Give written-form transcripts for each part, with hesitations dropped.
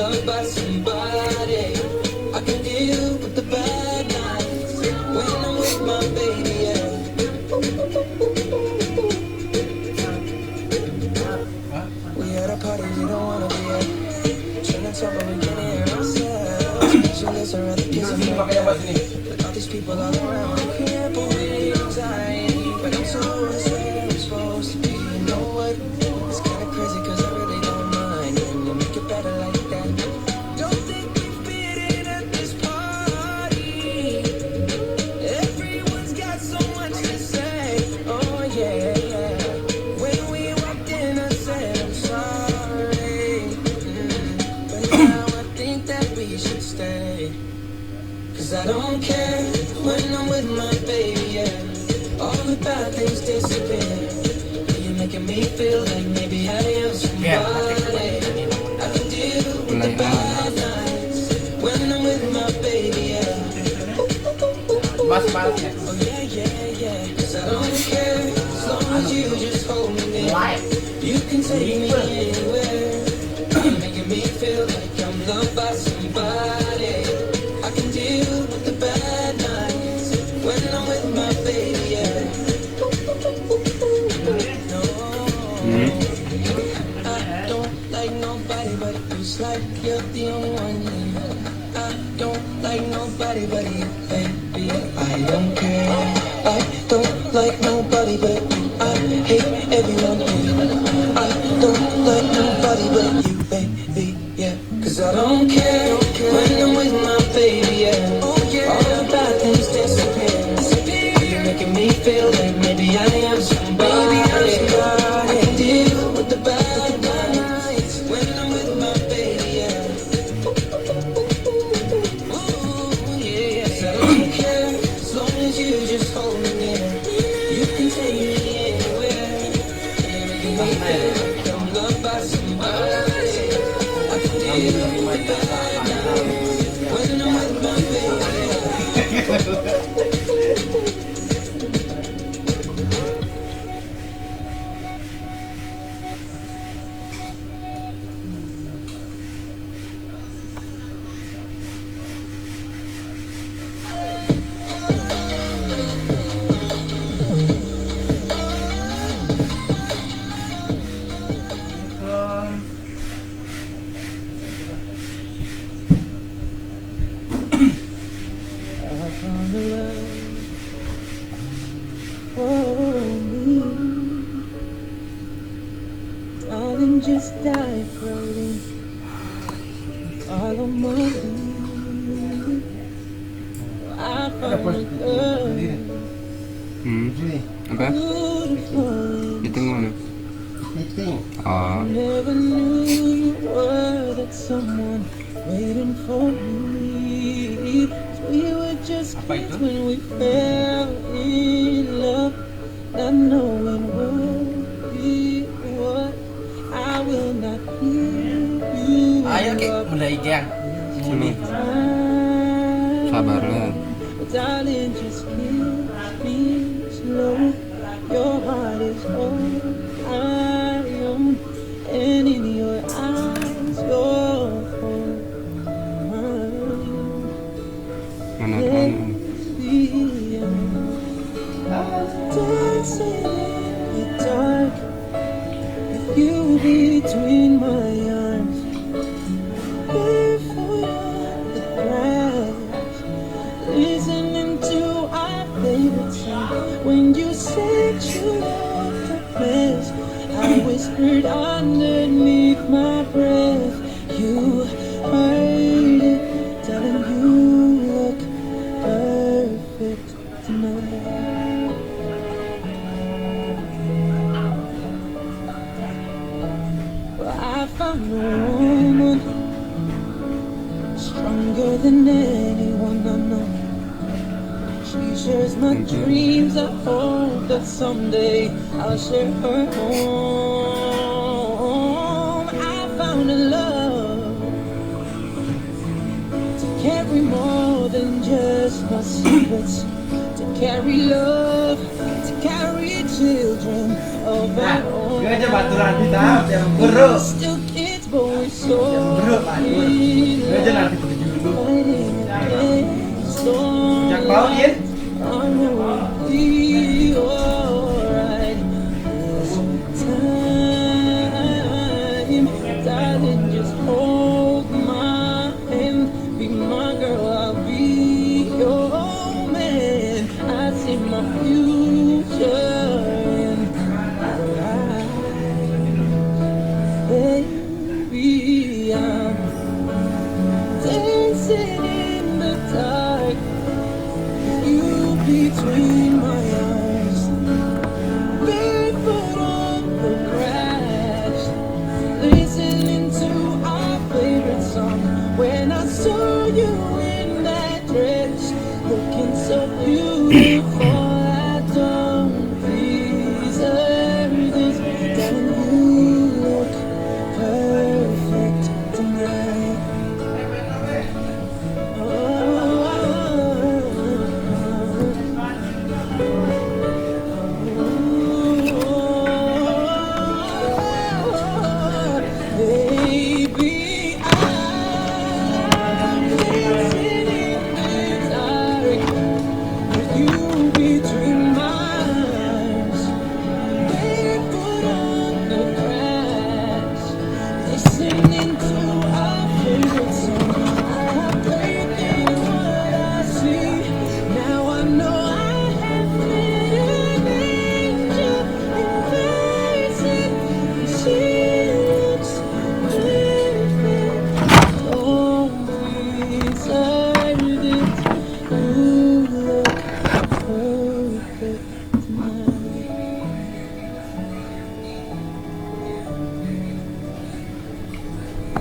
loved by somebody. I can deal with the bad nights when I'm with my baby, yeah. We at a party we don't wanna be at. Trying to talk but we can't hear ourselves. Pictureless or rather kiss and make up. With all these people all around, I can't believe anxiety. But I'm so where I'm supposed to be. You know what? It's kinda crazy cause I really don't mind when you make it better like that. Don't think we fit in at this party. Everyone's got so much to say. Oh yeah, yeah. When we walked in I said I'm sorry. But now I think that we should stay. Cause I don't care when I'm with my baby, yeah. All the bad things disappear. You're making me feel like maybe I am somebody. I can deal with the bad nights when I'm with my baby, yeah. Oh yeah, yeah, yeah. Cause I don't care as long as you just hold me near. You can take me anywhere. You're making me feel like I'm loved by somebody. I can deal with the bad nights when I'm with my baby, yeah. No, I don't like nobody but you. It's like you're the only one here. I don't like nobody but you, baby. I don't care. I don't like nobody but you. I hate everyone here. I don't like nobody but you, baby, yeah. Cause I don't care when I'm with my baby, yeah. All the bad things disappear. You're making me feel like maybe I am somebody. I can deal with the bad nights when I'm with my baby, yeah. Ooh, yeah, yes, I don't care as long as you just hold me near. You can take me anywhere. You're making me feel like I'm loved by somebody. I can deal with the bad nights when I'm with my baby. Darling, just dive right in. Follow my lead. I found a girl. Apa? Beautiful. Meeting mana? Oh, Never knew you were that someone waiting for me. We were just kids when we fell in love, not knowing what we were. I will not give you Ayo Ki, up. mulai Jang. sini. Sabar lah. But darling, just kiss me slow. Your heart is all I own, and in your eyes, you're Mana kan? dancing in the dark with you between my arms, barefoot on the grass, listening to our favorite song. When you said you loved the best, I whispered underneath my breath. You heard it, telling you look perfect tonight. Well, I found a woman stronger than anyone I know. She shares my dreams. I hope that someday I'll share her home. I found a love to carry more than just my secrets, to carry love, to carry children of our own. Gak aja baturan kita, yang buruk. Still kids, but we're so real. Fighting against storm. I know we'll be alright. This time, darling, just hold my hand. Be my girl, I'll be your man. I see my future in your eyes. Baby, I'm dancing in the dark. You between my arms, barefoot on the grass, listening to our favorite song. When I saw you in that dress, looking so beautiful, I don't deserve this. Darling, you look perfect tonight. Baby, I'm dancing in the dark with you between my arms, barefoot on the grass, listening to our favorite song. I'm breathing what I see. Now I know I have met an angel in person. She looks perfect. Don't deserve it. You look perfect tonight.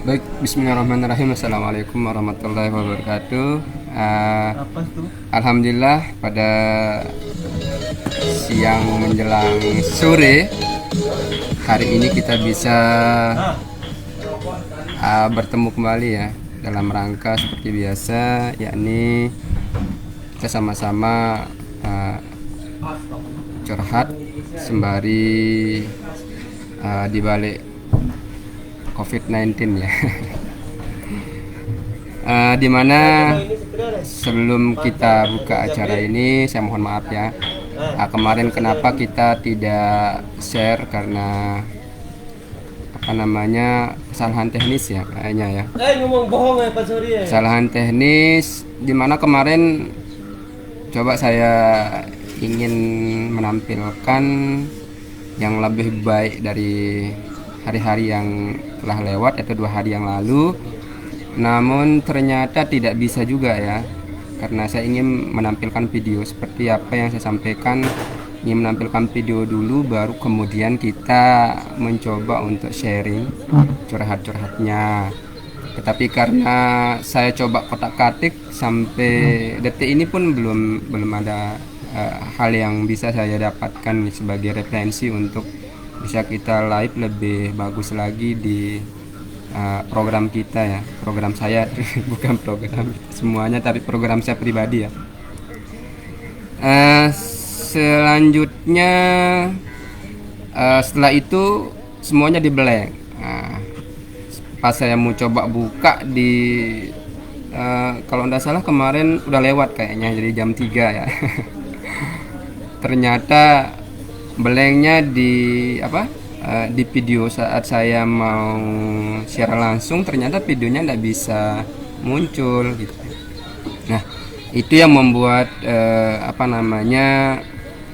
Baik, bismillahirrahmanirrahim. Assalamualaikum warahmatullahi wabarakatuh. Alhamdulillah pada siang menjelang sore hari ini kita bisa bertemu kembali ya dalam rangka seperti biasa, yakni kita sama-sama curhat sembari di balik COVID-19 ya. Dimana sebelum kita buka acara ini saya mohon maaf ya, kemarin kenapa kita tidak share karena kesalahan teknis ya kayaknya ya. Ngomong bohong ya Pak Surya. Kesalahan teknis dimana kemarin coba saya ingin menampilkan yang lebih baik dari hari-hari yang telah lewat atau 2 hari yang lalu, namun ternyata tidak bisa juga ya, karena saya ingin menampilkan video seperti apa yang saya sampaikan, ingin menampilkan video dulu baru kemudian kita mencoba untuk sharing curhat-curhatnya. Tetapi karena saya coba kotak-katik sampai detik ini pun belum ada hal yang bisa saya dapatkan sebagai referensi untuk bisa kita live lebih bagus lagi di program kita ya, program saya bukan program semuanya tapi program saya pribadi ya. Selanjutnya setelah itu semuanya di blank. Pas saya mau coba buka di kalau tidak salah kemarin udah lewat kayaknya, jadi jam 3 ya. Ternyata blanknya di video saat saya mau share langsung, ternyata videonya tidak bisa muncul gitu. Nah, itu yang membuat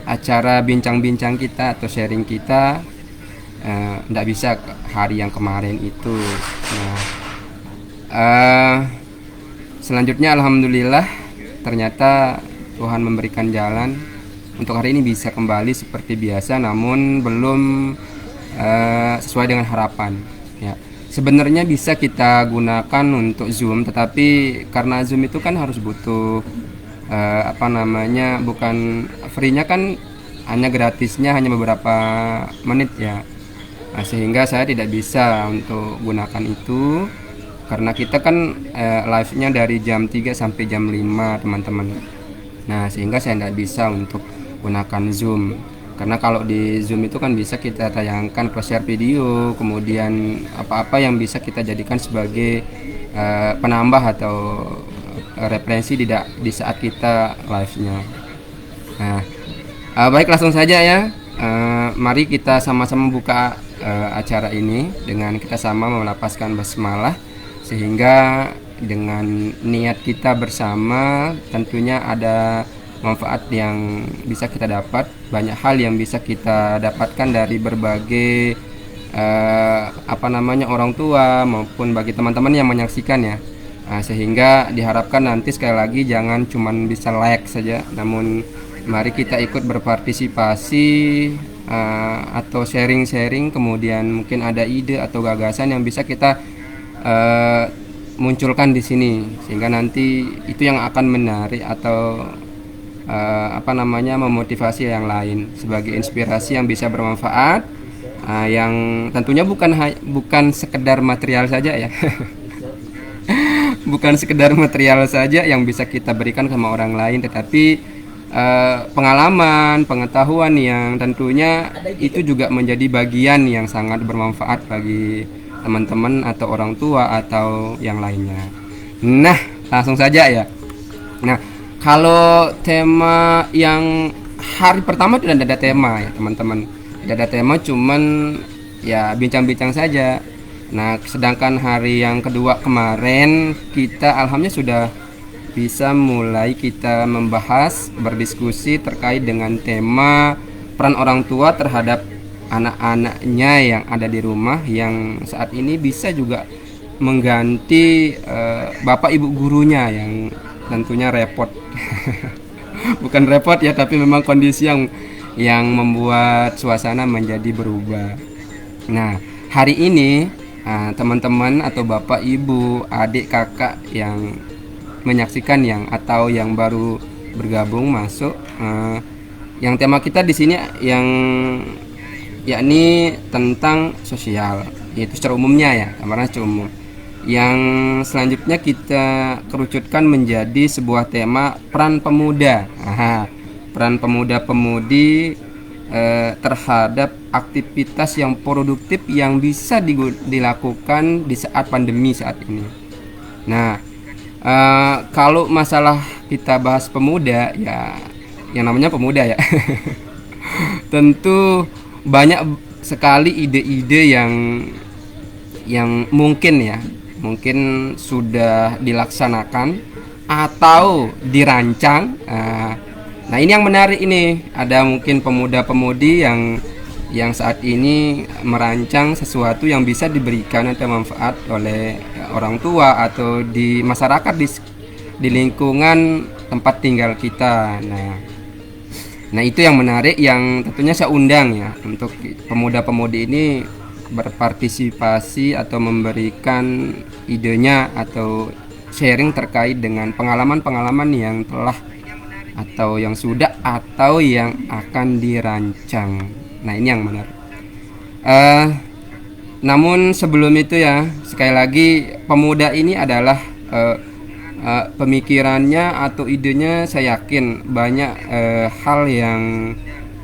acara bincang-bincang kita atau sharing kita tidak bisa hari yang kemarin itu. Nah, selanjutnya alhamdulillah ternyata Tuhan memberikan jalan untuk hari ini bisa kembali seperti biasa, namun belum sesuai dengan harapan ya. Sebenarnya bisa kita gunakan untuk Zoom, tetapi karena Zoom itu kan harus butuh bukan free-nya kan, hanya gratisnya hanya beberapa menit ya. Nah, sehingga saya tidak bisa untuk gunakan itu karena kita kan live-nya dari jam 3 sampai jam 5 teman-teman. Nah, sehingga saya tidak bisa untuk gunakan Zoom. Karena kalau di Zoom itu kan bisa kita tayangkan share video, kemudian apa-apa yang bisa kita jadikan sebagai penambah atau referensi di saat kita live-nya. Nah, baik langsung saja ya. Mari kita sama-sama buka acara ini dengan kita sama melapaskan basmalah, sehingga dengan niat kita bersama tentunya ada manfaat yang bisa kita dapat, banyak hal yang bisa kita dapatkan dari berbagai orang tua maupun bagi teman-teman yang menyaksikan ya. Sehingga diharapkan nanti sekali lagi jangan cuman bisa like saja, namun mari kita ikut berpartisipasi atau sharing-sharing, kemudian mungkin ada ide atau gagasan yang bisa kita munculkan di sini, sehingga nanti itu yang akan menarik atau memotivasi yang lain sebagai inspirasi yang bisa bermanfaat, yang tentunya bukan sekedar material saja ya. Bukan sekedar material saja yang bisa kita berikan sama orang lain, tetapi pengalaman, pengetahuan yang tentunya itu juga menjadi bagian yang sangat bermanfaat bagi teman-teman atau orang tua atau yang lainnya. Nah, langsung saja ya. Nah, kalau tema yang hari pertama tidak ada tema ya teman-teman, tidak ada tema, cuman ya bincang-bincang saja. Nah, sedangkan hari yang kedua kemarin kita alhamdulillah sudah bisa mulai kita membahas, berdiskusi terkait dengan tema peran orang tua terhadap anak-anaknya yang ada di rumah, yang saat ini bisa juga mengganti bapak ibu gurunya yang tentunya repot. Bukan repot ya, tapi memang kondisi yang membuat suasana menjadi berubah. Nah, hari ini teman-teman atau bapak ibu, adik kakak yang menyaksikan atau yang baru bergabung masuk, yang tema kita di sini yakni tentang sosial, yaitu secara umumnya ya, gambaran secara umum. Yang selanjutnya kita kerucutkan menjadi sebuah tema peran pemuda. Peran pemuda-pemudi terhadap aktivitas yang produktif yang bisa dilakukan di saat pandemi saat ini. Nah, kalau masalah kita bahas pemuda ya, yang namanya pemuda ya, tentu banyak sekali ide-ide yang mungkin sudah dilaksanakan atau dirancang. Nah, ini yang menarik ini, ada mungkin pemuda-pemudi yang saat ini merancang sesuatu yang bisa diberikan atau manfaat oleh orang tua atau di masyarakat di lingkungan tempat tinggal kita. Nah, itu yang menarik, yang tentunya saya undang ya untuk pemuda-pemudi ini berpartisipasi atau memberikan idenya atau sharing terkait dengan pengalaman-pengalaman yang telah atau yang sudah atau yang akan dirancang. Nah, ini yang menarik. Namun sebelum itu ya, sekali lagi pemuda ini adalah pemikirannya atau idenya, saya yakin banyak hal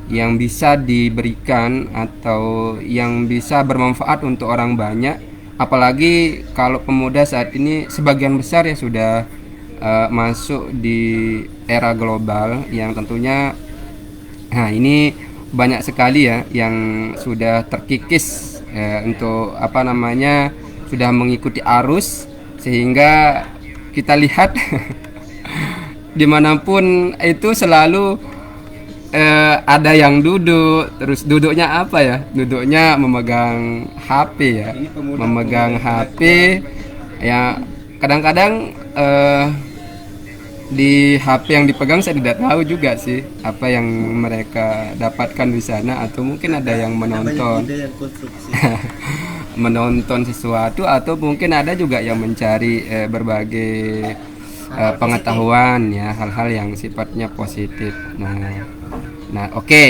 yang bisa diberikan atau yang bisa bermanfaat untuk orang banyak, apalagi kalau pemuda saat ini sebagian besar ya sudah masuk di era global yang tentunya ini banyak sekali ya yang sudah terkikis untuk sudah mengikuti arus, sehingga kita lihat dimanapun itu selalu ada yang duduk, terus duduknya apa ya? Duduknya memegang HP ya, memegang HP ya. Kadang-kadang di HP yang dipegang saya tidak tahu juga sih apa yang mereka dapatkan di sana, atau mungkin ada yang menonton menonton sesuatu, atau mungkin ada juga yang mencari berbagai pengetahuan ya, hal-hal yang sifatnya positif. Nah, oke.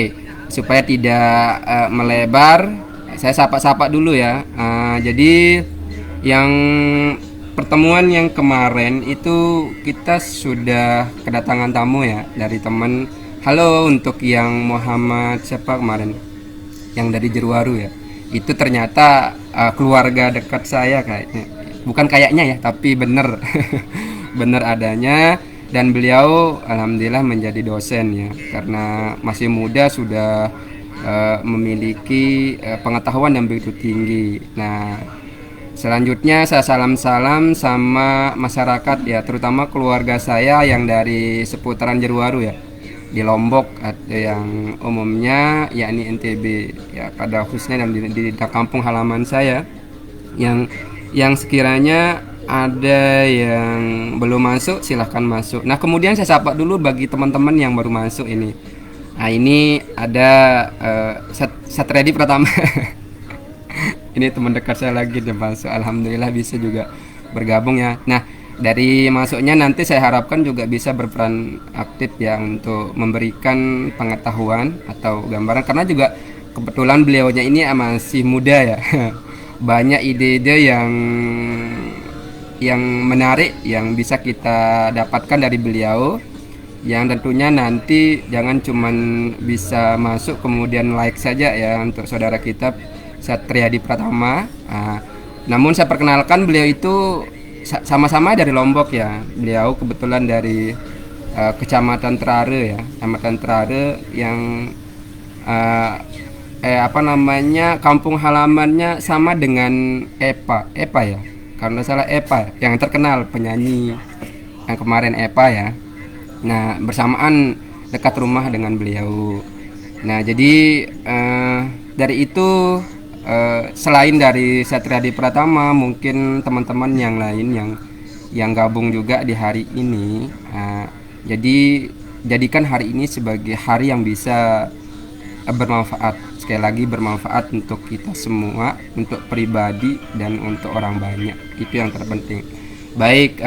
Supaya tidak melebar, saya sapa-sapa dulu ya. Jadi yang pertemuan yang kemarin itu kita sudah kedatangan tamu ya, dari teman halo untuk yang Muhammad siapa kemarin yang dari Jeruwaru ya, itu ternyata keluarga dekat saya kayaknya, bukan kayaknya ya tapi bener bener adanya. Dan beliau alhamdulillah menjadi dosen ya, karena masih muda sudah memiliki pengetahuan yang begitu tinggi. Nah, selanjutnya saya salam-salam sama masyarakat ya, terutama keluarga saya yang dari seputaran Jeruwaru ya, di Lombok atau yang umumnya yakni NTB ya, pada khususnya di kampung halaman saya yang sekiranya ada yang belum masuk silahkan masuk. Nah kemudian saya sapa dulu bagi teman-teman yang baru masuk ini. Nah ini ada Satriadi Pratama. Ini teman dekat saya lagi dia masuk. Alhamdulillah bisa juga bergabung ya. Nah dari masuknya nanti saya harapkan juga bisa berperan aktif ya untuk memberikan pengetahuan atau gambaran, karena juga kebetulan beliaunya ini masih muda ya. Banyak ide-ide yang menarik yang bisa kita dapatkan dari beliau, yang tentunya nanti jangan cuman bisa masuk kemudian like saja ya untuk saudara kita Satriadi Pratama. Namun saya perkenalkan beliau itu sama-sama dari Lombok ya. Beliau kebetulan dari Kecamatan Trare ya, Kecamatan Trare yang kampung halamannya sama dengan Epa ya, kalau nggak salah Epa yang terkenal penyanyi yang kemarin Epa ya. Nah bersamaan dekat rumah dengan beliau. Nah jadi dari itu selain dari Satriadi Pratama, mungkin teman-teman yang lain yang gabung juga di hari ini. Jadi jadikan hari ini sebagai hari yang bisa bermanfaat, sekali lagi bermanfaat untuk kita semua, untuk pribadi dan untuk orang banyak. Itu yang terpenting. Baik,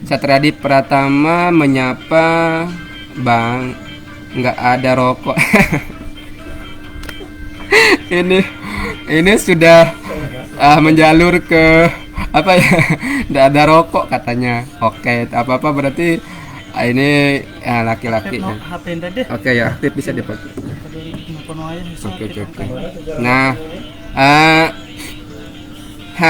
Satriadi Pratama menyapa Bang, nggak ada rokok. ini sudah menjalur ke apa ya? Nggak ada rokok katanya. Oke, apa berarti ini laki-laki ya. Oke ya, aktif bisa dipakai. Oke. Nah,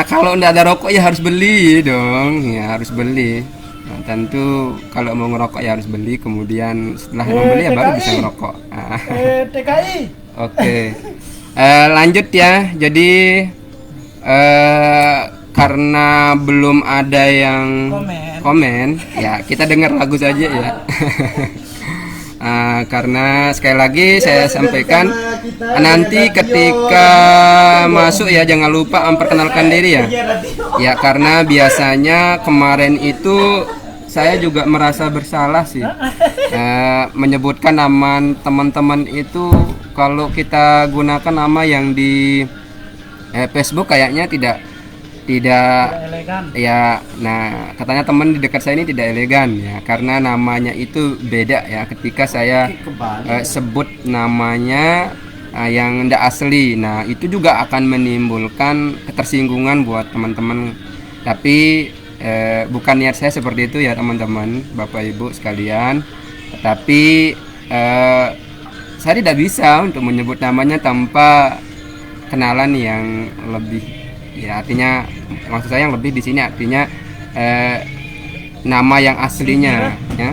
kalau nggak ada rokok ya harus beli dong, ya harus beli. Nah, tentu kalau mau ngerokok ya harus beli, kemudian setelah membeli ya baru bisa ngerokok. TKI. Oke, lanjut ya. Jadi karena belum ada yang komen ya kita dengar lagu saja ya. Karena sekali lagi saya sampaikan nanti ketika masuk ya jangan lupa memperkenalkan diri ya. Ya karena biasanya kemarin itu saya juga merasa bersalah sih menyebutkan nama teman-teman itu, kalau kita gunakan nama yang di Facebook kayaknya tidak elegan. Ya. Nah katanya teman di dekat saya ini tidak elegan ya, karena namanya itu beda ya ketika saya sebut namanya yang tidak asli. Nah itu juga akan menimbulkan ketersinggungan buat teman-teman, tapi bukan niat saya seperti itu ya teman-teman, Bapak Ibu sekalian. Tapi saya tidak bisa untuk menyebut namanya tanpa kenalan yang lebih. Ya artinya maksud saya yang lebih di sini artinya nama yang aslinya ya.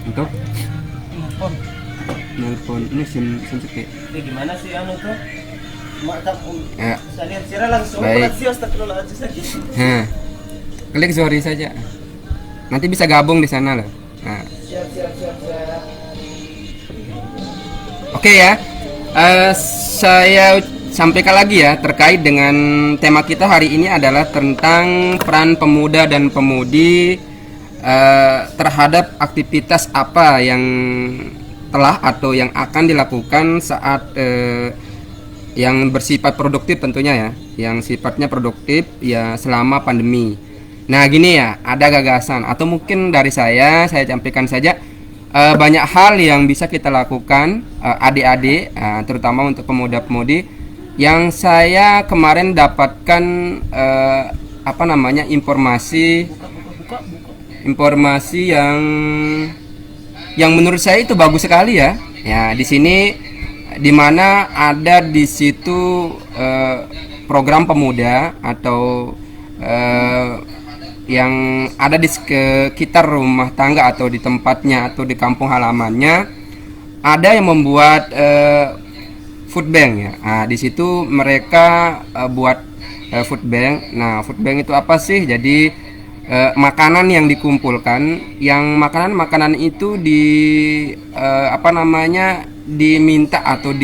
Untuk nelpon ini sim cepat. Ini gimana sih anu tuh? Ya. Saya langsung Baik. Klik sorry saja. Nanti bisa gabung di sana loh. Nah. Oke ya. Saya sampaikan lagi ya terkait dengan tema kita hari ini adalah tentang peran pemuda dan pemudi terhadap aktivitas apa yang telah atau yang akan dilakukan saat yang bersifat produktif tentunya ya, yang sifatnya produktif ya selama pandemi. Nah gini ya, ada gagasan atau mungkin dari saya sampaikan saja banyak hal yang bisa kita lakukan adik-adik, terutama untuk pemuda-pemudi yang saya kemarin dapatkan informasi yang yang menurut saya itu bagus sekali ya. Ya, di sini di mana ada di situ program pemuda atau yang ada di sekitar rumah tangga atau di tempatnya atau di kampung halamannya ada yang membuat food bank ya. Nah, di situ mereka buat food bank. Nah, food bank itu apa sih? Jadi makanan yang dikumpulkan, yang makanan itu diminta atau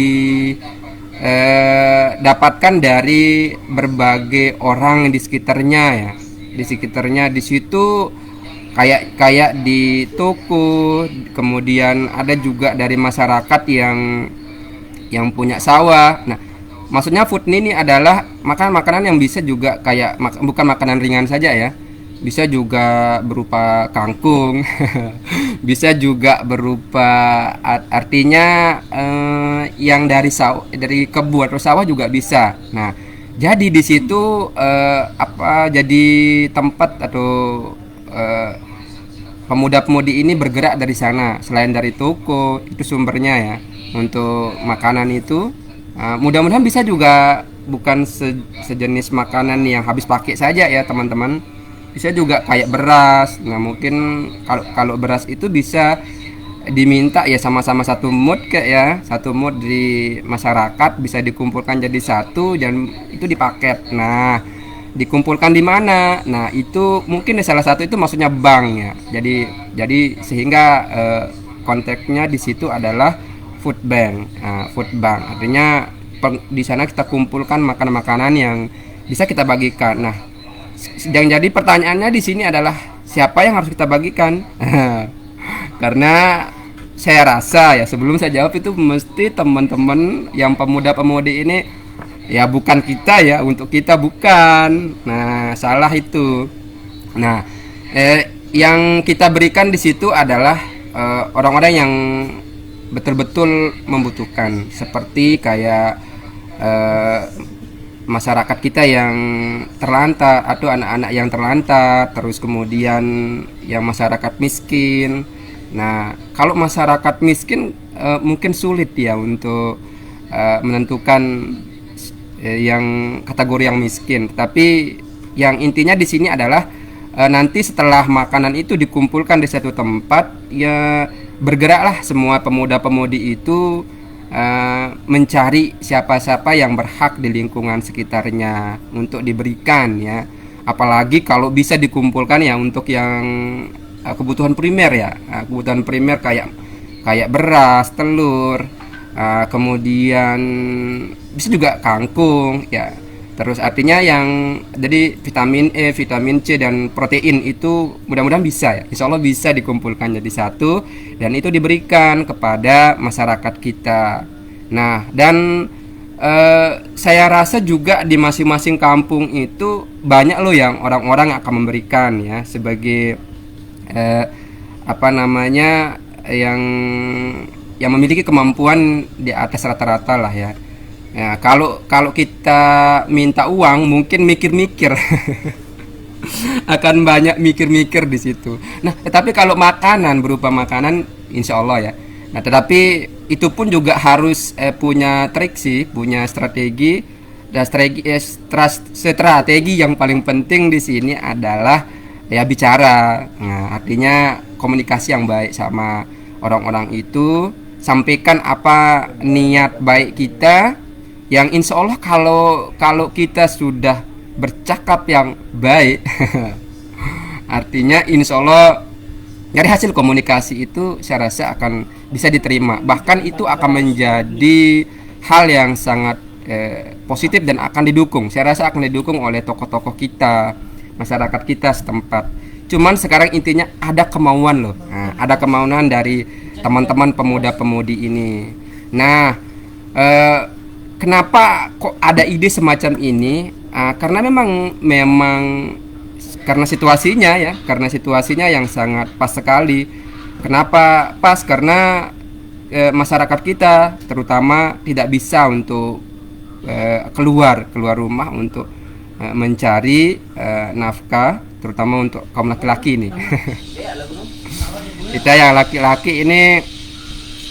dapatkan dari berbagai orang di sekitarnya ya. Di sekitarnya di situ kayak di toko, kemudian ada juga dari masyarakat yang punya sawah. Nah, maksudnya food ini adalah makanan yang bisa juga kayak bukan makanan ringan saja ya. Bisa juga berupa kangkung, bisa juga berupa artinya yang dari kebun atau sawah juga bisa. Nah, jadi di situ jadi tempat atau pemuda-pemudi ini bergerak dari sana. Selain dari toko, itu sumbernya ya untuk makanan itu. Mudah-mudahan bisa juga bukan sejenis makanan yang habis pakai saja ya teman-teman. Bisa juga kayak beras. Nah, mungkin kalau beras itu bisa diminta ya sama-sama satu mood satu mood di masyarakat bisa dikumpulkan jadi satu dan itu dipaket. Nah, dikumpulkan di mana? Nah, itu mungkin salah satu itu maksudnya bank ya. Jadi sehingga konteksnya di situ adalah food bank. Food bank artinya di sana kita kumpulkan makanan-makanan yang bisa kita bagikan. Nah, yang jadi pertanyaannya di sini adalah siapa yang harus kita bagikan? Karena saya rasa ya sebelum saya jawab itu mesti teman-teman yang pemuda-pemudi ini ya bukan kita ya, untuk kita bukan. Nah, salah itu. Nah, yang kita berikan di situ adalah orang-orang yang betul-betul membutuhkan, seperti kayak masyarakat kita yang terlantar atau anak-anak yang terlantar, terus kemudian yang masyarakat miskin. Nah, kalau masyarakat miskin mungkin sulit ya untuk menentukan yang kategori yang miskin. Tapi yang intinya di sini adalah nanti setelah makanan itu dikumpulkan di satu tempat, ya bergeraklah semua pemuda-pemudi itu mencari siapa-siapa yang berhak di lingkungan sekitarnya untuk diberikan ya. Apalagi kalau bisa dikumpulkan ya untuk yang kebutuhan primer ya. Kebutuhan primer kayak beras, telur, kemudian bisa juga kangkung ya. Terus artinya yang jadi vitamin E, vitamin C dan protein itu mudah-mudahan bisa ya. Insya Allah bisa dikumpulkan jadi satu dan itu diberikan kepada masyarakat kita. Nah, dan saya rasa juga di masing-masing kampung itu banyak loh yang orang-orang akan memberikan ya sebagai yang memiliki kemampuan di atas rata-rata lah ya. Ya, kalau kita minta uang mungkin mikir-mikir akan banyak mikir-mikir di situ. Nah, tetapi kalau makanan berupa makanan insya Allah ya. Nah, tetapi itu pun juga harus punya trik sih, punya strategi. Dan strategi yang paling penting di sini adalah ya bicara. Nah, artinya komunikasi yang baik sama orang-orang itu, sampaikan apa niat baik kita. Yang insya Allah kalau kita sudah bercakap yang baik artinya insya Allah dari hasil komunikasi itu saya rasa akan bisa diterima. Bahkan itu akan menjadi hal yang sangat positif dan akan didukung. Saya rasa akan didukung oleh tokoh-tokoh kita, masyarakat kita setempat. Cuman sekarang intinya ada kemauan loh. Nah, ada kemauan dari teman-teman pemuda-pemudi ini. Nah, kenapa kok ada ide semacam ini? Karena memang karena situasinya yang sangat pas sekali. Kenapa pas? Karena masyarakat kita terutama tidak bisa untuk keluar rumah untuk mencari nafkah, terutama untuk kaum laki-laki ini. Kita yang laki-laki ini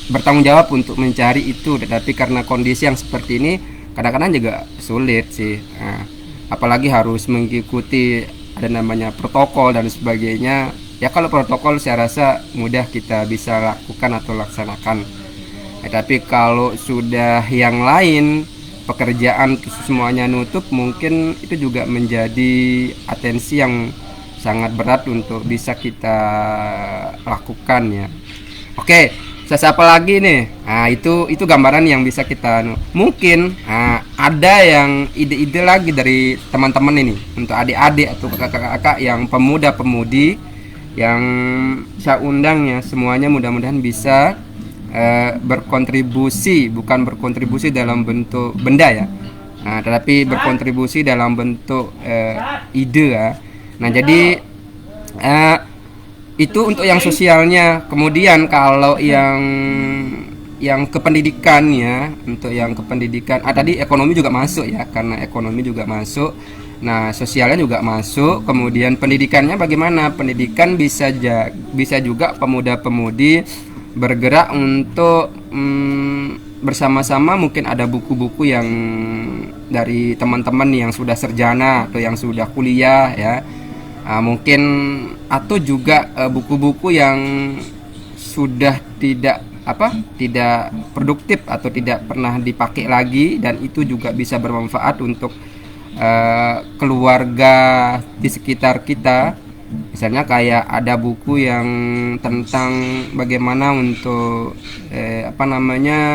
bertanggung jawab untuk mencari itu, tetapi karena kondisi yang seperti ini kadang-kadang juga sulit sih. Nah, apalagi harus mengikuti ada namanya protokol dan sebagainya. Ya kalau protokol saya rasa mudah kita bisa lakukan atau laksanakan. Tapi kalau sudah yang lain pekerjaan semuanya nutup, mungkin itu juga menjadi atensi yang sangat berat untuk bisa kita lakukan ya. Oke, siapa lagi nih? Nah, itu gambaran yang bisa kita mungkin ada yang ide-ide lagi dari teman-teman ini untuk adik-adik atau kakak-kakak yang pemuda-pemudi yang saya undang ya, semuanya mudah-mudahan bisa berkontribusi, bukan berkontribusi dalam bentuk benda ya, tetapi berkontribusi dalam bentuk ide ya. Nah jadi itu untuk yang sosialnya. Kemudian kalau yang kependidikan ya, untuk yang kependidikan tadi ekonomi juga masuk ya, karena ekonomi juga masuk. Nah sosialnya juga masuk. Kemudian pendidikannya bagaimana? Pendidikan bisa juga pemuda-pemudi bergerak untuk bersama-sama, mungkin ada buku-buku yang dari teman-teman yang sudah sarjana atau yang sudah kuliah ya, mungkin atau juga buku-buku yang sudah tidak produktif atau tidak pernah dipakai lagi, dan itu juga bisa bermanfaat untuk keluarga di sekitar kita. Misalnya kayak ada buku yang tentang bagaimana untuk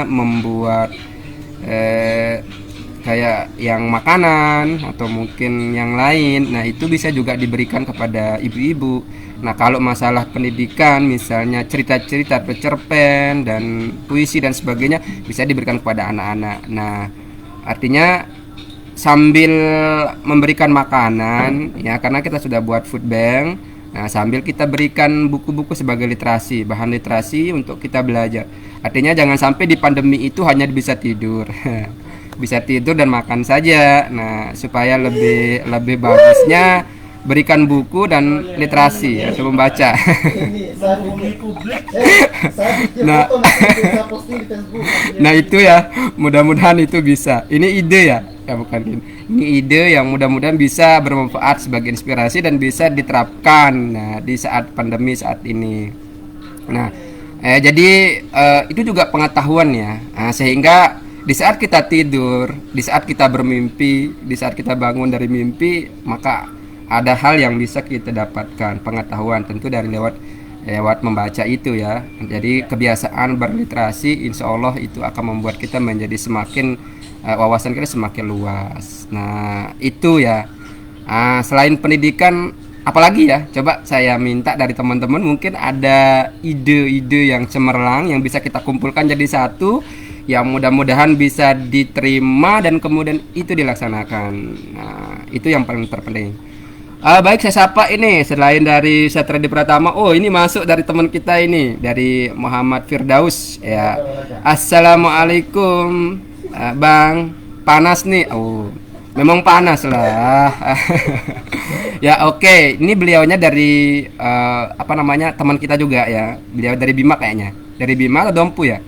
membuat kayak yang makanan atau mungkin yang lain. Nah itu bisa juga diberikan kepada ibu-ibu. Nah kalau masalah pendidikan, misalnya cerita-cerita atau cerpen dan puisi dan sebagainya, bisa diberikan kepada anak-anak. Nah artinya sambil memberikan makanan ya, karena kita sudah buat food bank. Nah sambil kita berikan buku-buku sebagai literasi, bahan literasi untuk kita belajar. Artinya jangan sampai di pandemi itu hanya bisa tidur bisa tidur dan makan saja. Nah supaya lebih bagusnya berikan buku dan literasi atau membaca. Nah itu ya, mudah-mudahan itu bisa. Ini ide ya bukan ini ide yang mudah-mudahan bisa bermanfaat sebagai inspirasi dan bisa diterapkan di saat pandemi saat ini. Nah jadi itu juga pengetahuan ya, sehingga di saat kita tidur, di saat kita bermimpi, di saat kita bangun dari mimpi, maka ada hal yang bisa kita dapatkan, pengetahuan tentu dari lewat membaca itu ya. Jadi kebiasaan berliterasi insya Allah itu akan membuat kita menjadi semakin wawasan kita semakin luas. Nah itu ya. Selain pendidikan apalagi ya, coba saya minta dari teman-teman mungkin ada ide-ide yang cemerlang yang bisa kita kumpulkan jadi satu, yang mudah-mudahan bisa diterima dan kemudian itu dilaksanakan. Nah itu yang paling terpenting. Baik, saya sapa ini selain dari Satradi Pratama. Oh ini masuk dari teman kita ini, dari Muhammad Firdaus ya. Assalamualaikum Bang. Panas nih. Oh memang panas lah. Ya oke. Ini beliaunya dari teman kita juga ya. Beliau dari Bima kayaknya. Dari Bima atau Dompu ya?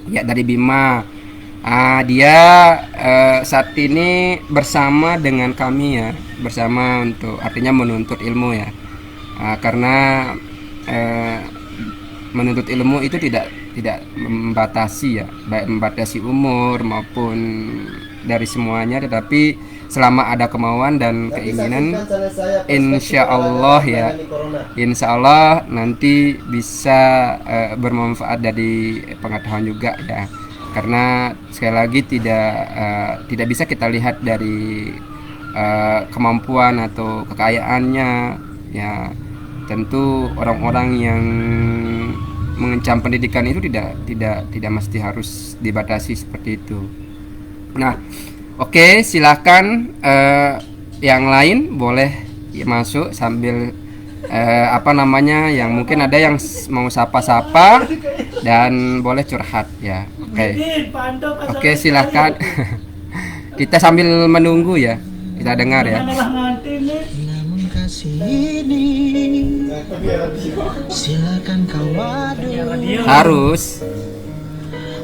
Ya dari Bima. Dia saat ini bersama dengan kami ya, bersama untuk artinya menuntut ilmu ya, karena menuntut ilmu itu tidak membatasi ya, baik membatasi umur maupun dari semuanya, tetapi selama ada kemauan dan keinginan, insya Allah ya, insya Allah nanti bisa bermanfaat dari pengetahuan juga ya. Karena sekali lagi tidak bisa kita lihat dari kemampuan atau kekayaannya ya. Tentu orang-orang yang mengencam pendidikan itu tidak mesti harus dibatasi seperti itu. Nah oke, silakan yang lain boleh masuk sambil yang mungkin ada yang mau sapa-sapa dan boleh curhat ya. Oke, silahkan. Kita sambil menunggu ya, kita dengar ya. kasih ini silakan kau adu. Harus.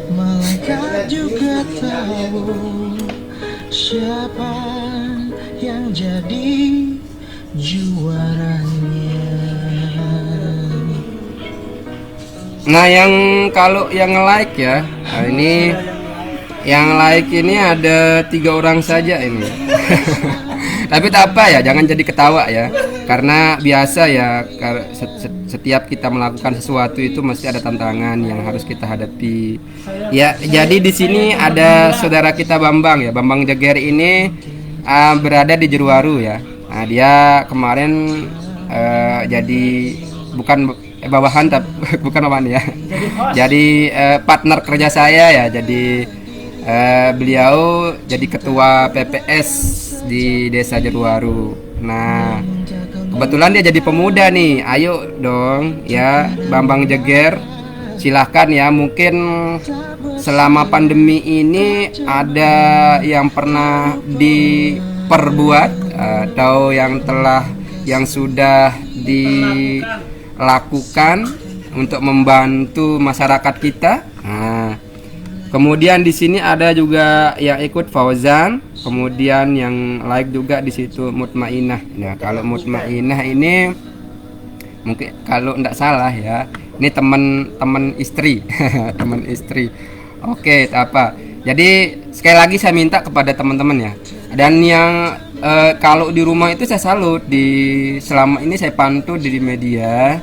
Malaikat juga tahu siapa yang jadi juaranya. Nah, yang kalau yang like ya, nah ini yang like ini ada 3 orang saja ini. Tapi tak apa ya, jangan jadi ketawa ya, karena biasa ya, setiap kita melakukan sesuatu itu mesti ada tantangan yang harus kita hadapi. Ya, jadi di sini ada saudara kita Bambang ya, Bambang Jeger ini berada di Jeruwaru ya. Nah, dia kemarin jadi bukan bawahan tapi bukan bawahan ya. Jadi partner kerja saya ya. Jadi beliau jadi ketua PPS di Desa Jeruwaru. Nah, kebetulan dia jadi pemuda nih. Ayo dong ya, Bambang Jeger, silahkan ya. Mungkin selama pandemi ini ada yang pernah diperbuat atau yang sudah dilakukan untuk membantu masyarakat kita. Nah, kemudian di sini ada juga yang ikut Fauzan, kemudian yang like juga di situ Mutmainah. Nah, kalau Mutmainah ini mungkin kalau tidak salah ya, ini teman istri, teman istri. Oke, tak apa. Jadi sekali lagi saya minta kepada teman-teman ya. Dan yang kalau di rumah itu saya salut, selama ini saya pantau di media.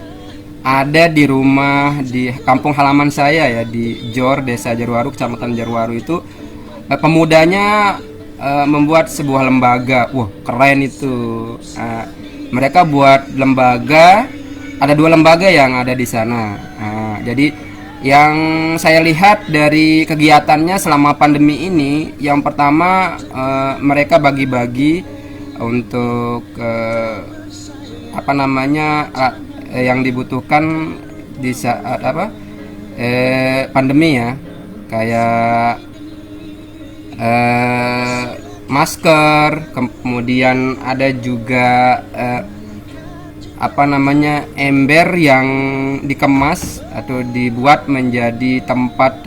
Ada di rumah di kampung halaman saya ya, di Jor, Desa Jeruwaru, Kecamatan Jeruwaru itu pemudanya membuat sebuah lembaga. Wah, keren itu. Mereka buat lembaga, ada 2 lembaga yang ada di sana. Jadi yang saya lihat dari kegiatannya selama pandemi ini, yang pertama mereka bagi-bagi untuk yang dibutuhkan di saat pandemi ya, kayak masker, kemudian ada juga ember yang dikemas atau dibuat menjadi tempat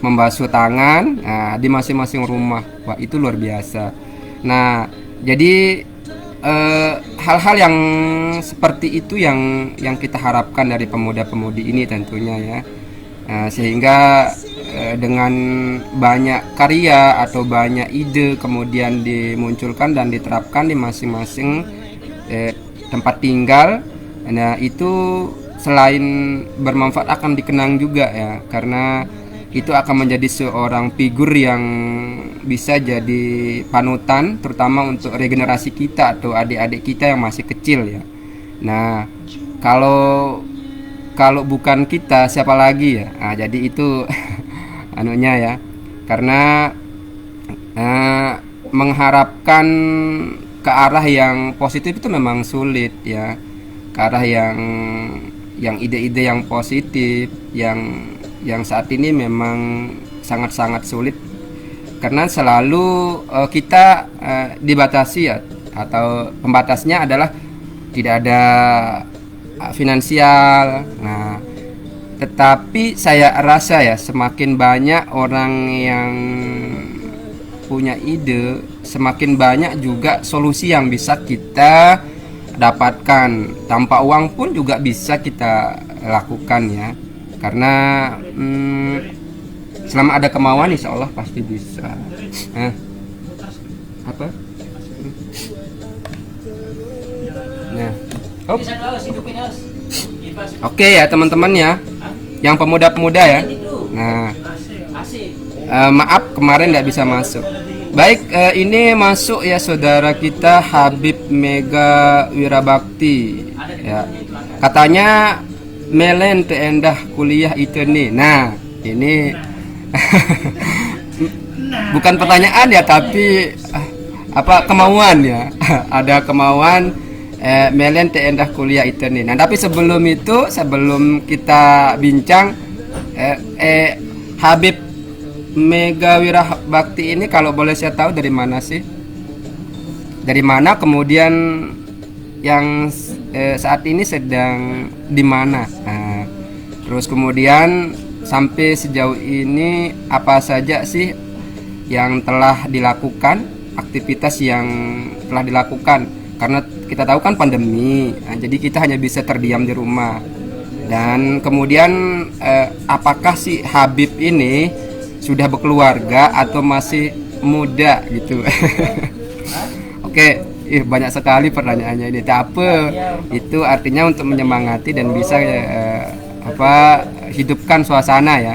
membasuh tangan di masing-masing rumah. Wah, itu luar biasa. Nah, jadi hal-hal yang seperti itu yang kita harapkan dari pemuda-pemudi ini tentunya ya. Sehingga dengan banyak karya atau banyak ide kemudian dimunculkan dan diterapkan di masing-masing tempat tinggal. Nah, itu selain bermanfaat akan dikenang juga ya, karena itu akan menjadi seorang figur yang bisa jadi panutan, terutama untuk regenerasi kita atau adik-adik kita yang masih kecil ya. Nah, kalau bukan kita siapa lagi ya? Nah, jadi itu anunya ya, karena mengharapkan ke arah yang positif itu memang sulit ya, ke arah yang ide-ide yang positif yang saat ini memang sangat-sangat sulit, karena selalu kita dibatasi ya, atau pembatasnya adalah tidak ada finansial. Nah, tetapi saya rasa ya, semakin banyak orang yang punya ide, semakin banyak juga solusi yang bisa kita dapatkan. Tanpa uang pun juga bisa kita lakukan ya, karena selama ada kemauan insya Allah pasti bisa. Apa? Nah, oke ya teman-teman ya, yang pemuda-pemuda ya. Nah, maaf kemarin tidak bisa masuk. Baik, ini masuk ya saudara kita Habib Mega Wirabakti ya. Katanya Melen teendah kuliah itu nih. Nah, ini bukan pertanyaan ya, tapi kemauan ya. Ada kemauan Melen teendah kuliah itu nih. Nah, tapi sebelum itu, sebelum kita bincang, Habib Mega Wirabakti ini kalau boleh saya tahu dari mana sih? dari mana, kemudian yang saat ini sedang di mana. Nah, terus kemudian sampai sejauh ini apa saja sih yang telah dilakukan, aktivitas yang telah dilakukan, karena kita tahu kan pandemi. Nah, jadi kita hanya bisa terdiam di rumah. Dan kemudian apakah si Habib ini sudah berkeluarga atau masih muda gitu? Oke, banyak sekali pertanyaannya ini. Apa itu artinya untuk menyemangati dan bisa hidupkan suasana ya.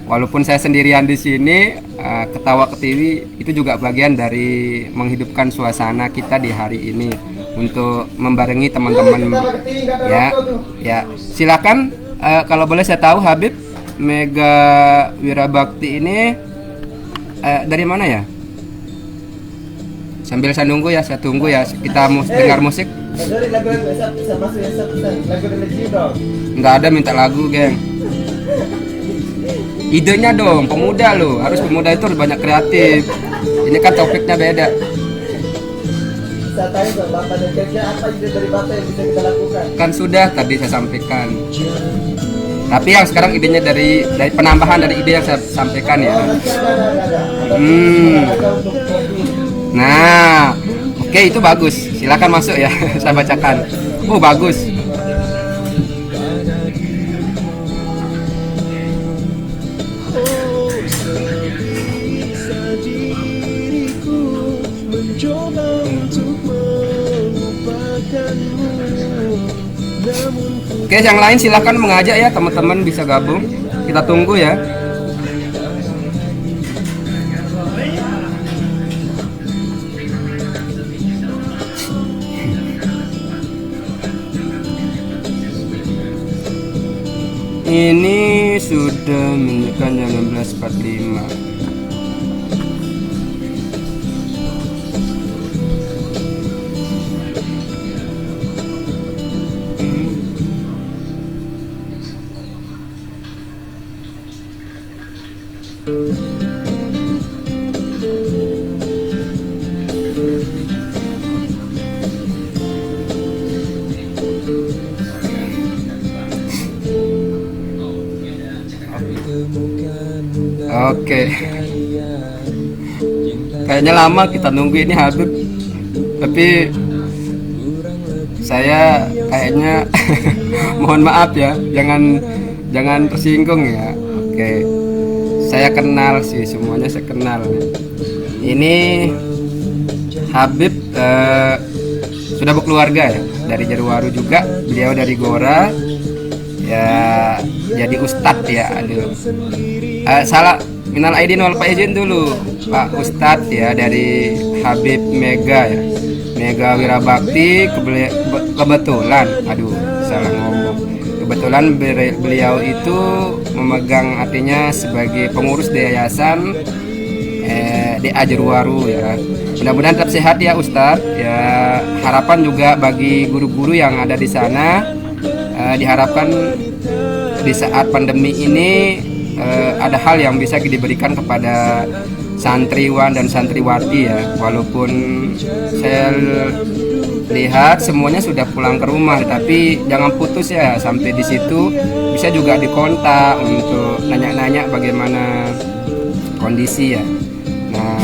Walaupun saya sendirian di sini, ketawa ketiwi itu juga bagian dari menghidupkan suasana kita di hari ini untuk membarengi teman-teman ya. Ya, silakan kalau boleh saya tahu Habib Mega Wirabakti ini dari mana ya? Sambil saya nunggu ya, saya tunggu ya. Kita dengar musik. Nggak ada minta lagu, geng. Idenya dong, pemuda loh. Harus pemuda itu harus banyak kreatif. Ini kan topiknya beda. Saya tanya dong, Bapak dan Keknya, apa ide dari Bapak yang bisa kita lakukan? Kan sudah tadi saya sampaikan. Tapi yang sekarang idenya dari penambahan dari ide yang saya sampaikan ya. Nah, oke, itu bagus. Silakan masuk ya. Saya bacakan. Oh, bagus. Oke, yang lain silahkan mengajak ya, teman-teman bisa gabung. Kita tunggu ya. Ini sudah menunjukkan jam 16.45. Oke. Kayaknya lama kita nunggu ini Habib. Tapi saya kayaknya mohon maaf ya, jangan tersinggung ya. Oke. Saya kenal sih, semuanya saya kenal. Ini Habib sudah berkeluarga ya, dari Jeruwaru juga. Beliau dari Gora. Ya, jadi ustadz ya. Aduh. Salah minal aidin wal faizin dulu Pak Ustadz ya, dari Habib Mega ya, Mega Wirabakti. Kebetulan salah ngomong, kebetulan beliau itu memegang artinya sebagai pengurus di yayasan DA Jeruwaru ya. Mudah-mudahan tetap sehat ya Ustadz ya. Harapan juga bagi guru-guru yang ada di sana, diharapkan di saat pandemi ini ada hal yang bisa diberikan kepada santriwan dan santriwati ya. Walaupun saya lihat semuanya sudah pulang ke rumah, tapi jangan putus ya, sampai di situ bisa juga dikontak untuk nanya-nanya bagaimana kondisi ya. Nah,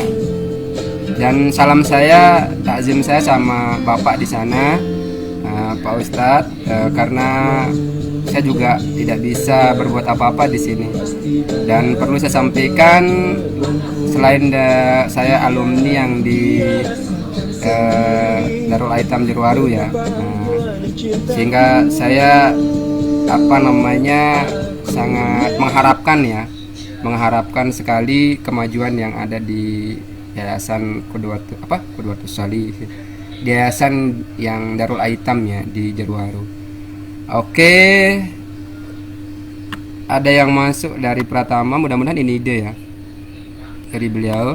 dan salam saya, takzim saya sama Bapak di sana, Pak Ustadz, karena saya juga tidak bisa berbuat apa-apa di sini. Dan perlu saya sampaikan, selain saya alumni yang di Darul Aitam Jeruwaru ya, sehingga saya sangat mengharapkan sekali kemajuan yang ada di Yayasan Qudwatus Salih, di yayasan yang Darul Aitam ya di Jeruwaru. Oke, ada yang masuk dari Pratama, mudah-mudahan ini ide ya dari beliau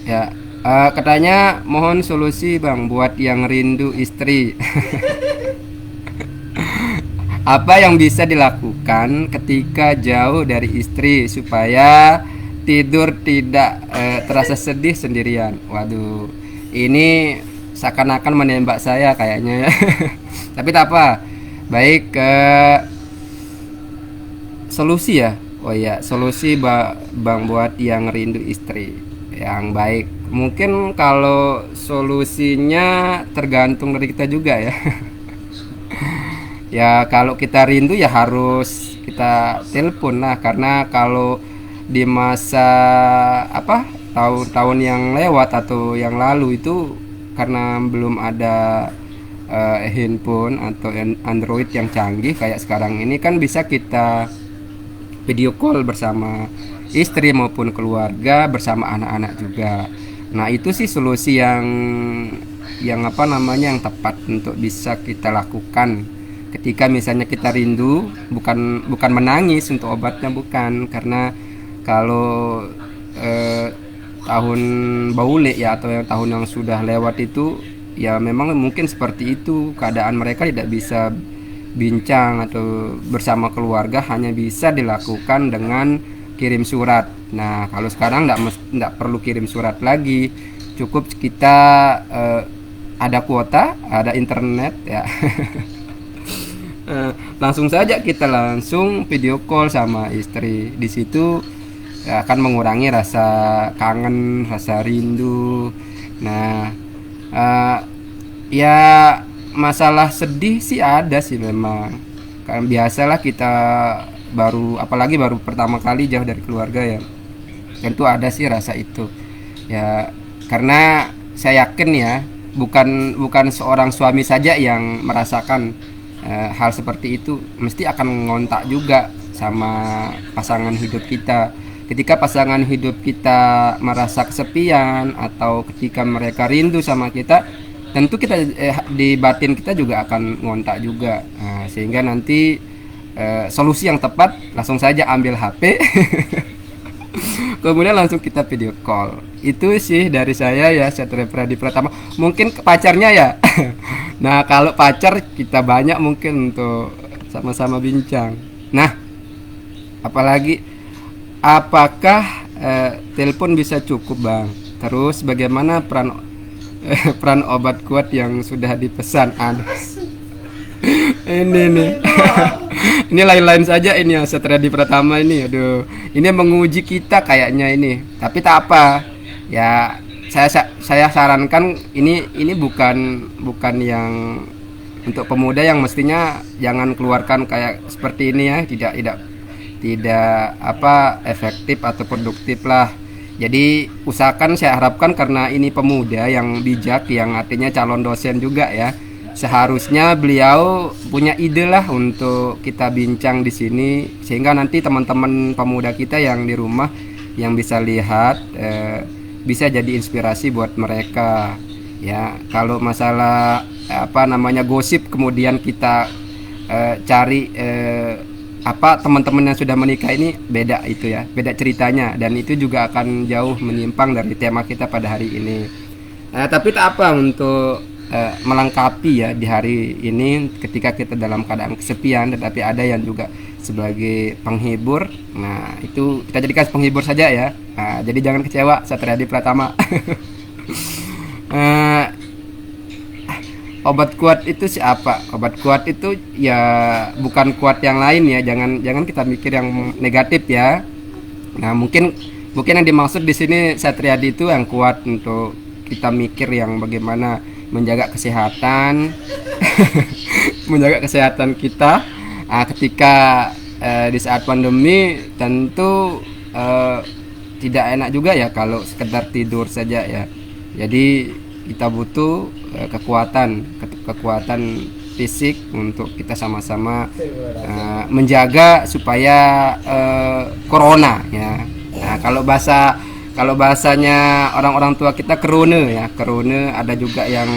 ya. Katanya mohon solusi bang buat yang rindu istri. Apa yang bisa dilakukan ketika jauh dari istri supaya tidur tidak terasa sedih sendirian. Waduh, ini seakan-akan menembak saya kayaknya ya. Tapi tak apa. Baik, solusi ya. Oh iya, solusi Bang buat yang rindu istri yang baik. Mungkin kalau solusinya tergantung dari kita juga ya. Ya kalau kita rindu ya harus kita telepon lah, karena kalau di masa apa tahun-tahun yang lewat atau yang lalu itu karena belum ada handphone atau Android yang canggih kayak sekarang ini, kan bisa kita video call bersama istri maupun keluarga, bersama anak-anak juga. Nah itu sih solusi yang apa namanya yang tepat untuk bisa kita lakukan ketika misalnya kita rindu. Bukan menangis untuk obatnya, bukan, karena kalau tahun baule ya atau yang tahun yang sudah lewat itu ya memang mungkin seperti itu keadaan mereka, tidak bisa bincang atau bersama keluarga, hanya bisa dilakukan dengan kirim surat. Nah kalau sekarang nggak perlu kirim surat lagi, cukup kita ada kuota, ada internet ya. Langsung saja kita langsung video call sama istri. Di situ ya, akan mengurangi rasa kangen, rasa rindu. Nah ya masalah sedih sih ada sih memang, kan biasalah kita apalagi baru pertama kali jauh dari keluarga ya, tentu ada sih rasa itu ya. Karena saya yakin ya bukan seorang suami saja yang merasakan hal seperti itu, mesti akan ngontak juga sama pasangan hidup kita. Ketika pasangan hidup kita merasa kesepian atau ketika mereka rindu sama kita, tentu kita di batin kita juga akan ngontak juga. Nah, sehingga nanti solusi yang tepat langsung saja ambil HP kemudian langsung kita video call. Itu sih dari saya ya, Satria Pradi Pratama. Mungkin ke pacarnya ya. Nah kalau pacar kita banyak mungkin untuk sama-sama bincang. Nah apalagi apakah telepon bisa cukup Bang? Terus bagaimana peran obat kuat yang sudah dipesan? Ini nih. Ini lain-lain saja ini ya, Satria di Pratama ini. Aduh, ini menguji kita kayaknya ini. Tapi tak apa. Ya, saya sarankan ini bukan yang untuk pemuda yang mestinya jangan keluarkan kayak seperti ini ya. Tidak apa efektif atau produktif lah. Jadi usahakan, saya harapkan karena ini pemuda yang bijak, yang artinya calon dosen juga ya. Seharusnya beliau punya ide lah untuk kita bincang di sini, sehingga nanti teman-teman pemuda kita yang di rumah yang bisa lihat bisa jadi inspirasi buat mereka ya. Kalau masalah apa namanya gosip kemudian kita cari teman-teman yang sudah menikah, ini beda itu ya, beda ceritanya, dan itu juga akan jauh menyimpang dari tema kita pada hari ini. Tapi tak apa, untuk melengkapi ya di hari ini ketika kita dalam keadaan kesepian, tetapi ada yang juga sebagai penghibur. Nah itu kita jadikan penghibur saja ya. Nah, jadi jangan kecewa Satria di Pratama. Obat kuat itu siapa? Obat kuat itu ya bukan kuat yang lain ya. Jangan kita mikir yang negatif ya. Nah mungkin yang dimaksud di sini Satriadi itu yang kuat untuk kita mikir yang bagaimana menjaga kesehatan, menjaga kesehatan kita. Ketika di saat pandemi tentu tidak enak juga ya kalau sekedar tidur saja ya. Jadi kita butuh kekuatan fisik untuk kita sama-sama menjaga supaya corona ya. Nah, kalau bahasanya orang-orang tua kita corona ya, corona ada juga yang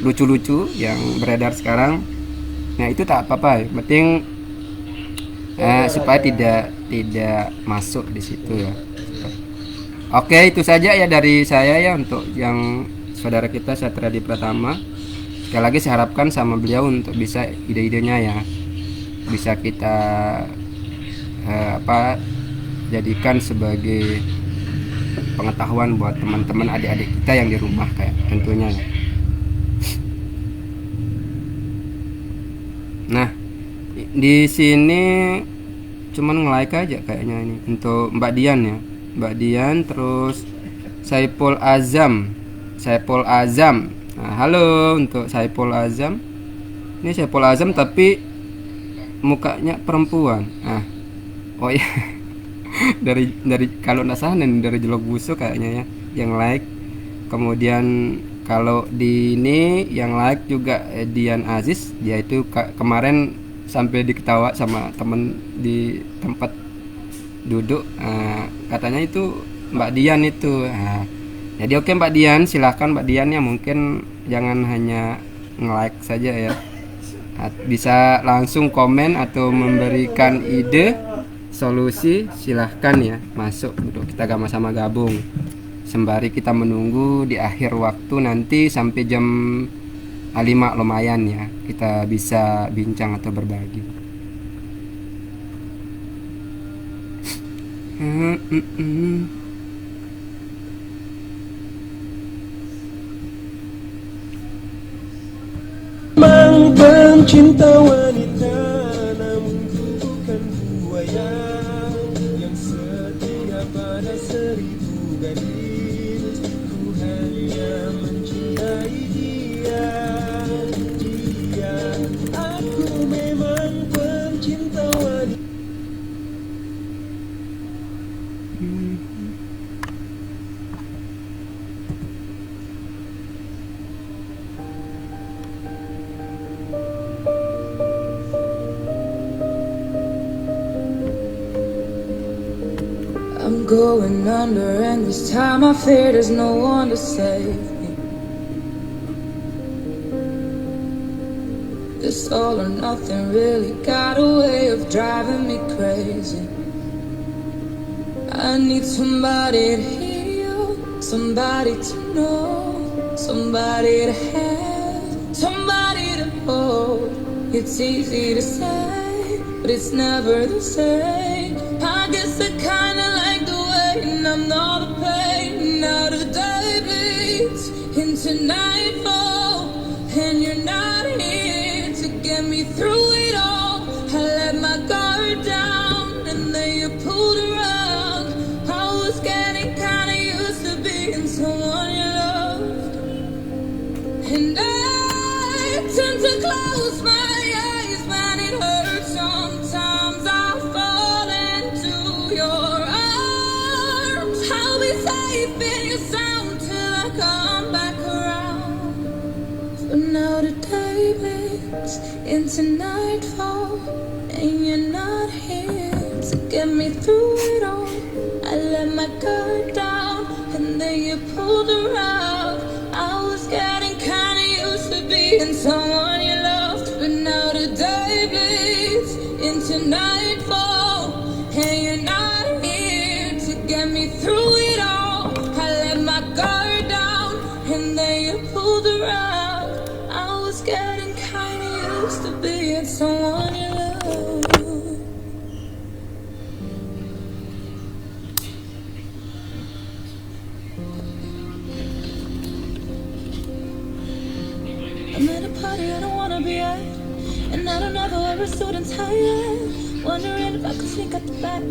lucu-lucu yang beredar sekarang. Nah itu tak apa-apa, yang penting supaya tidak masuk di situ ya. Oke, itu saja ya dari saya ya untuk yang saudara kita Satria di Pratama. Sekali lagi saya harapkan sama beliau untuk bisa ide-idenya ya bisa kita jadikan sebagai pengetahuan buat teman-teman adik-adik kita yang di rumah kayak tentunya ya. Nah, di sini cuman nge-like aja kayaknya ini untuk Mbak Dian ya. Mbak Dian, terus Saiful Azam. Nah, halo untuk Saiful Azam. Ini Saiful Azam tapi mukanya perempuan. Oh iya. dari kalau nggak salah dari Jelok Busuk kayaknya ya yang like. Kemudian kalau di ini yang like juga Dian Aziz, dia itu kemarin sampai diketawa sama temen di tempat duduk, katanya itu Mbak Dian itu. Jadi oke Mbak Dian, silahkan Mbak Dian ya, mungkin jangan hanya nge-like saja ya, bisa langsung komen atau memberikan ide solusi, silahkan ya masuk untuk kita sama-sama gabung sembari kita menunggu di akhir waktu nanti sampai jam 5 lumayan ya, kita bisa bincang atau berbagi. Memang pencinta wanita, namun ku bukan buaya yang setia pada 1000 gadis. Ku hanya mencintai dia. Aku memang pencinta wanita. I'm going under, and this time I fear there's no one to save me. This all or nothing really got a way of driving me crazy. I need somebody to heal, somebody to know, somebody to have, somebody to hold. It's easy to say, but it's never the same. I guess I kinda like the way I'm not the pain. Now the day bleeds into nightfall, and you're not here to get me through it all. I let my guard down, and then you pulled the rug. I was getting kinda used to being someone you loved, and I tend to close my eyes when it hurts. Sometimes I fall into your arms. I'll be safe in your sound till I come back around. For now the day bleeds into nightfall, and you're not here to get me through it all. I let my guard down, and then you pulled the rug. I was getting kinda used to being someone you loved, but now the day bleeds into nightfall, and you're not here to get me through it all. I let my guard down, and then you pulled the rug. I was getting kinda used to being someone you loved. I'm at a party I don't wanna be at, and I don't ever wear a suit and tie. Wondering if I could sneak out the back.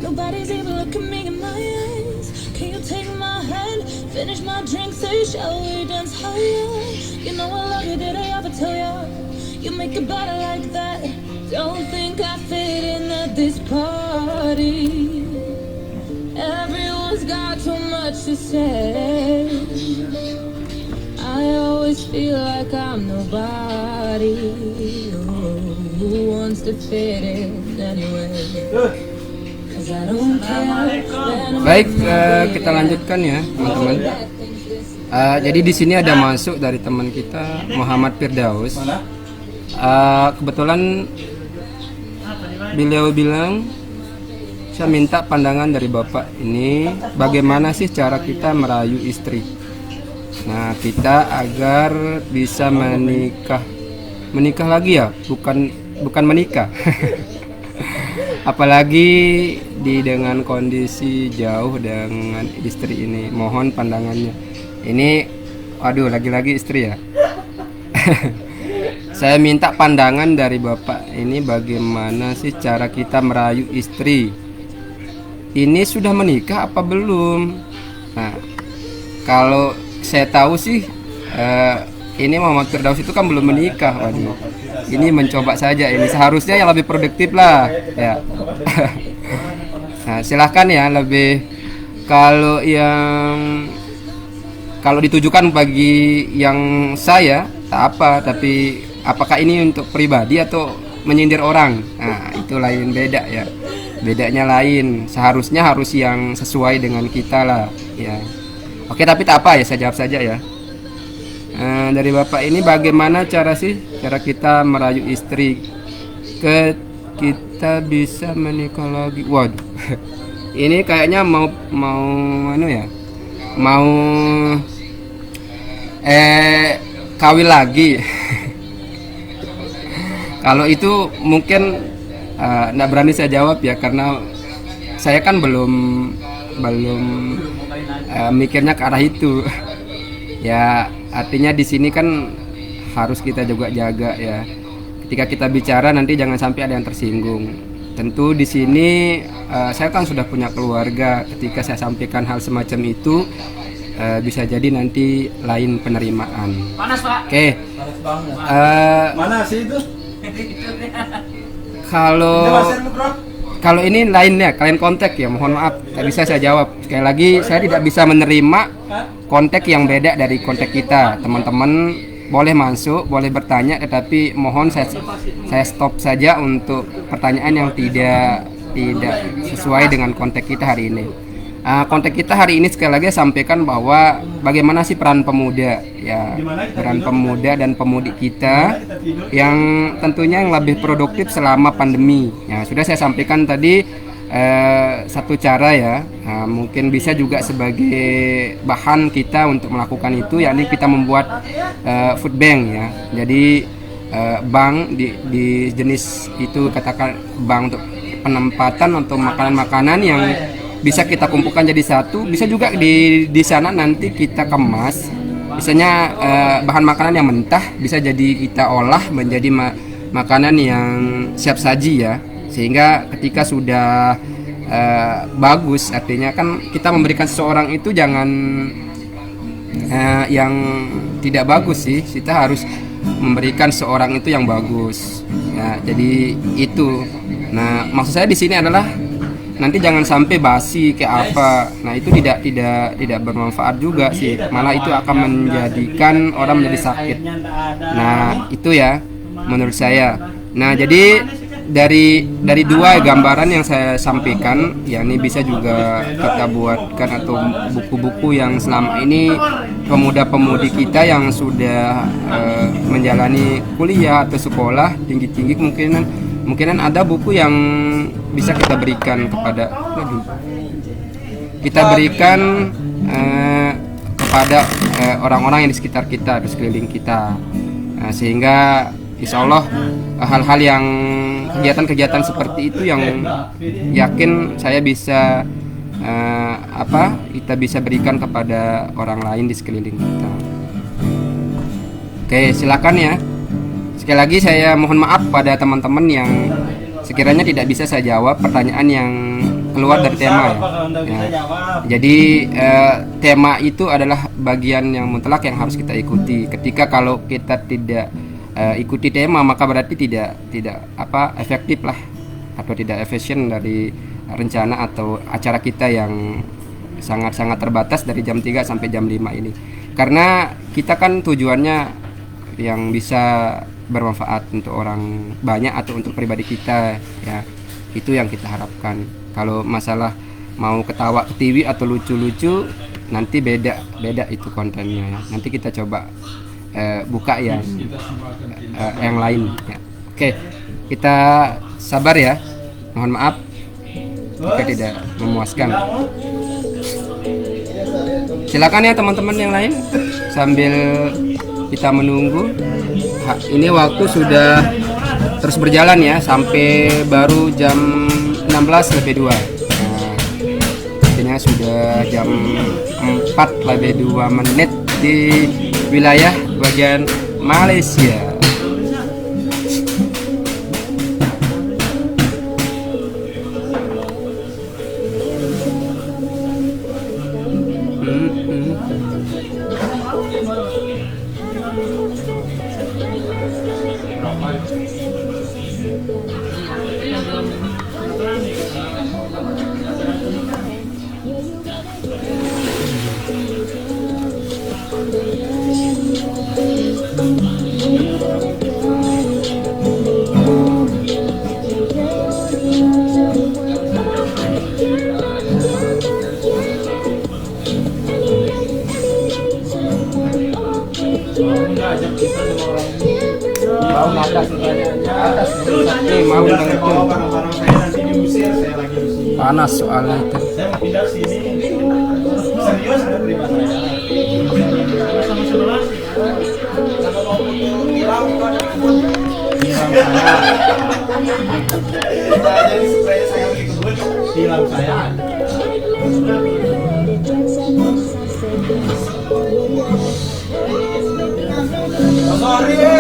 Nobody's even look at me in my eyes. Can you take my hand, finish my drink, say shall we dance higher? You know I love you, did I ever tell you? You make it better like that. Don't think I fit in at this party. Everyone's got too much to say. I always feel like I'm nobody. Who wants to fit in anyway? 'Cause I don't care. Baik, kita lanjutkan ya teman-teman. Jadi di sini ada masuk dari teman kita Muhammad Firdaus. Kebetulan beliau bilang, saya minta pandangan dari Bapak ini, bagaimana sih cara kita merayu istri? Nah, kita agar bisa menikah lagi ya, bukan menikah. apalagi dengan kondisi jauh dengan istri ini. Mohon pandangannya. Ini waduh, lagi-lagi istri ya. Saya minta pandangan dari Bapak ini, bagaimana sih cara kita merayu istri? Ini sudah menikah apa belum? Nah, kalau saya tahu sih ini Muhammad Firdaus itu kan belum menikah. Waduh, ini mencoba saja. Ini seharusnya yang lebih produktif lah ya. Nah, silahkan ya, lebih kalau ditujukan bagi yang saya tak apa, tapi apakah ini untuk pribadi atau menyindir orang? Nah, itu lain, beda ya. Bedanya lain. Seharusnya harus yang sesuai dengan kita lah ya. Oke, tapi tak apa ya, saya jawab saja ya. Dari Bapak ini bagaimana cara kita merayu istri kita bisa menikah lagi? Waduh, ini kayaknya mau kawin lagi. Kalau itu mungkin nggak berani saya jawab ya, karena saya kan belum mikirnya ke arah itu. Ya, artinya di sini kan harus kita juga jaga ya. Ketika kita bicara nanti jangan sampai ada yang tersinggung. Tentu di sini saya kan sudah punya keluarga. Ketika saya sampaikan hal semacam itu bisa jadi nanti lain penerimaan. Panas, Pak. Oke. Panas banget. Mana sih itu? Kalau ini lainnya, kalian kontak ya, mohon maaf, tak bisa saya jawab. Sekali lagi, saya tidak bisa menerima kontak yang beda dari kontak kita. Teman-teman boleh masuk, boleh bertanya, tetapi mohon saya stop saja untuk pertanyaan yang tidak sesuai dengan kontak kita hari ini. Kontak kita hari ini sekali lagi sampaikan bahwa bagaimana sih peran pemuda ya, peran pemuda dan pemudi kita yang tentunya yang lebih produktif selama pandemi. Ya, sudah saya sampaikan tadi satu cara ya, mungkin bisa juga sebagai bahan kita untuk melakukan itu, yakni kita membuat food bank ya. Jadi bank di jenis itu, katakan bank untuk penempatan untuk makanan-makanan yang bisa kita kumpulkan jadi satu. Bisa juga di sana nanti kita kemas, misalnya bahan makanan yang mentah bisa jadi kita olah menjadi makanan yang siap saji ya, sehingga ketika sudah bagus, artinya kan kita memberikan seseorang itu jangan yang tidak bagus sih, kita harus memberikan seorang itu yang bagus ya. Jadi itu, nah maksud saya di sini adalah nanti jangan sampai basi kayak apa. Nah, itu tidak bermanfaat juga sih. Malah itu akan menjadikan orang menjadi sakit. Nah, itu ya menurut saya. Nah, jadi dari dua gambaran yang saya sampaikan, yakni bisa juga kita buatkan atau buku-buku yang selama ini pemuda-pemudi kita yang sudah menjalani kuliah atau sekolah tinggi-tinggi, kemungkinan ada buku yang bisa kita berikan kepada kepada orang-orang yang di sekitar kita, di sekeliling kita, sehingga insya Allah hal-hal yang kegiatan-kegiatan seperti itu yang yakin saya bisa kita bisa berikan kepada orang lain di sekeliling kita. Oke, silakan ya. Sekali lagi saya mohon maaf pada teman-teman yang sekiranya tidak bisa saya jawab pertanyaan yang keluar dari tema ya. Jadi tema itu adalah bagian yang mutlak yang harus kita ikuti. Ketika kalau kita tidak ikuti tema, maka berarti tidak efektif lah, atau tidak efisien dari rencana atau acara kita yang sangat-sangat terbatas dari jam 3 sampai jam 5 ini. Karena kita kan tujuannya yang bisa bermanfaat untuk orang banyak atau untuk pribadi kita ya, itu yang kita harapkan. Kalau masalah mau ketawa ketiwi atau lucu-lucu, nanti beda itu kontennya ya. Nanti kita coba buka yang lain ya. Oke, kita sabar ya, mohon maaf jika tidak memuaskan. Silakan ya teman-teman yang lain sambil kita menunggu. Ini waktu sudah terus berjalan ya, sampai baru jam 16:02. Nah, artinya sudah jam 4:02 di wilayah bagian Malaysia. Mau atas atas. Mau bilang itu Bawa barang-barang saya nanti diusir, saya lagi diusir. panas soalnya itu. Saya mau pindah sini. Serius ada terima saya. Sama sebelah. Kalau mau hilang bukan hilang saya. Jadi supaya saya pergi ke kebun, hilang saya.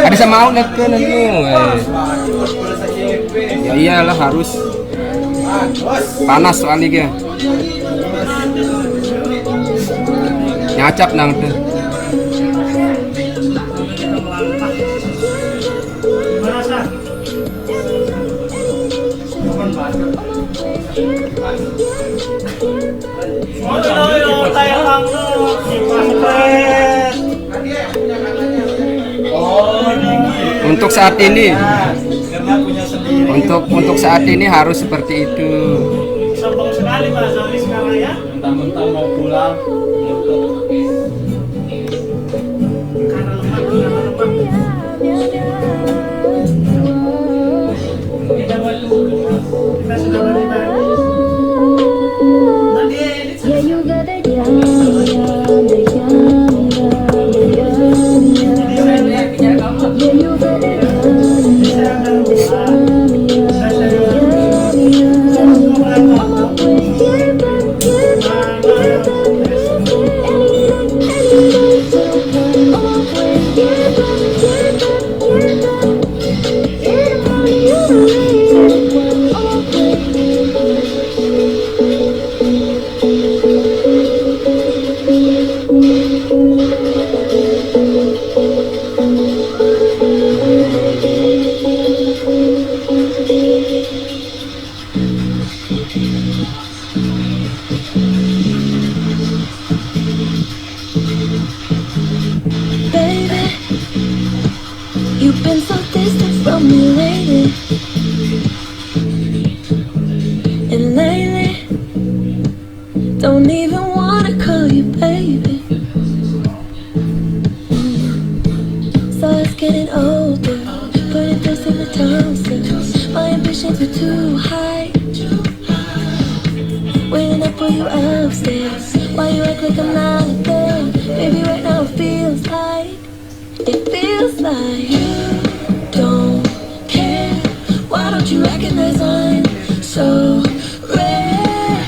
Ada sama mau neken itu. Ya iyalah harus panas soalnya dia. Nyacap nang tuh. Untuk saat ini, untuk saat ini harus seperti itu. Sombong sekali Mas Zolis sekarang ya. Mentang-mentang mau pulang. Karena lemah. Kita sudah balik. Tadi ini You've been so distant from me lately. And lately, don't even wanna call you baby. So it's getting older, putting this in the toaster. My ambitions are too high. Waiting up for you upstairs. Why you act like I'm not there? Baby, right now it feels like you don't care. Why don't you recognize I'm so rare?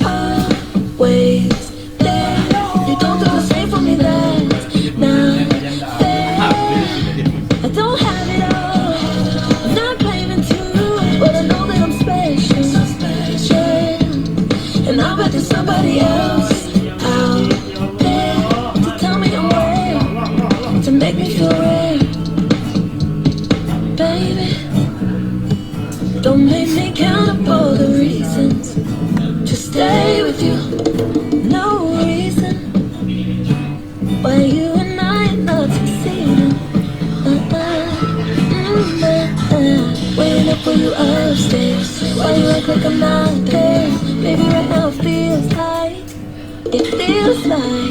Always there. You don't do the same for me, that's not fair. I don't have it all, I'm not claiming to, but I know that I'm special. Yeah. And I bet there's somebody else out there to tell me I'm rare, to make me feel rare. Baby, don't make me count up all the reasons to stay with you. No reason why you and I are not succeeding. Waiting up for you upstairs. Why you act like I'm not there? Baby, right now it feels like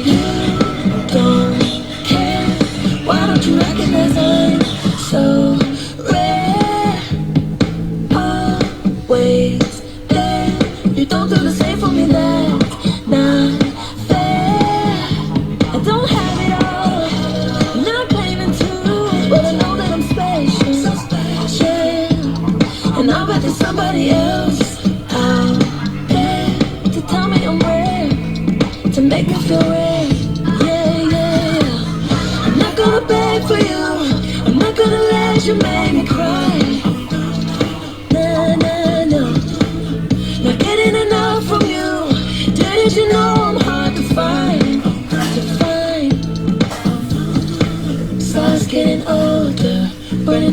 you don't care. Why don't you recognize I'm so rare? Always there. You don't do the same for me, that's not fair. I don't have it all, I'm not claiming to, but I know that I'm special. Yeah. And I bet there's somebody else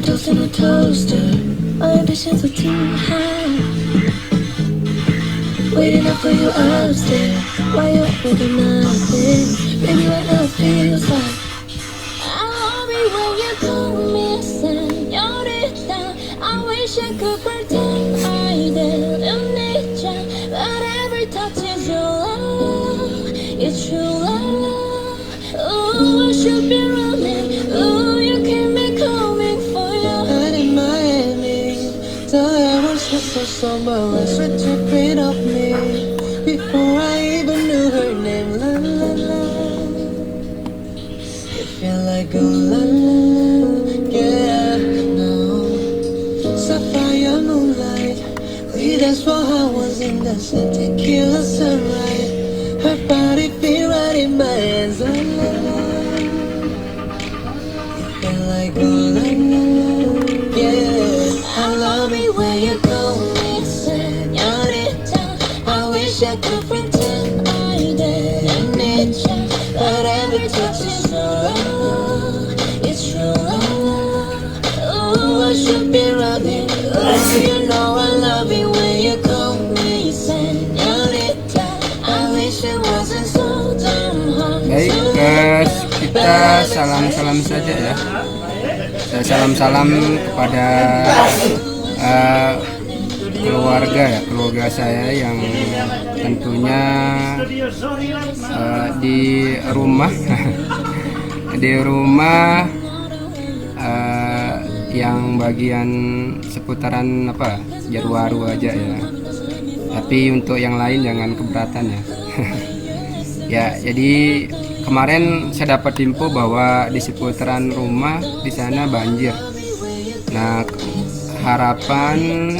toast in a toaster. My ambitions are too high. Waiting up for you upstairs. Why you up with nothing? Baby, right now it feels like I love it when you call me señorita. I wish I could pretend I didn't need you, but every touch is your love. It's true love. Ooh, I should be running. Ooh, you keep me coming for you. Out in Miami, tell her I was just so somber. Switch your brain off me before I even knew her name. La la la. You feel like a la la la. Yeah, no. Sapphire moonlight. We danced for hours in the sun. Tequila sunrise. Her body feel right in my hands. La la la. You feel like a la la la. Yeah, I love it when you call me señorita. I wish I could pretend I didn't need you, but every touch is so wrong. It's true love. Ooh, I should be running. Ooh, you know I love it when you call me señorita. I wish it wasn't so damn hard. Baik guys, kita salam-salam saja ya. Salam-salam kepada keluarga saya yang tentunya di rumah di rumah yang bagian seputaran Jarwaru aja ya. Tapi untuk yang lain jangan keberatan ya. Ya, jadi kemarin saya dapat info bahwa di seputaran rumah di sana banjir. Nah, harapan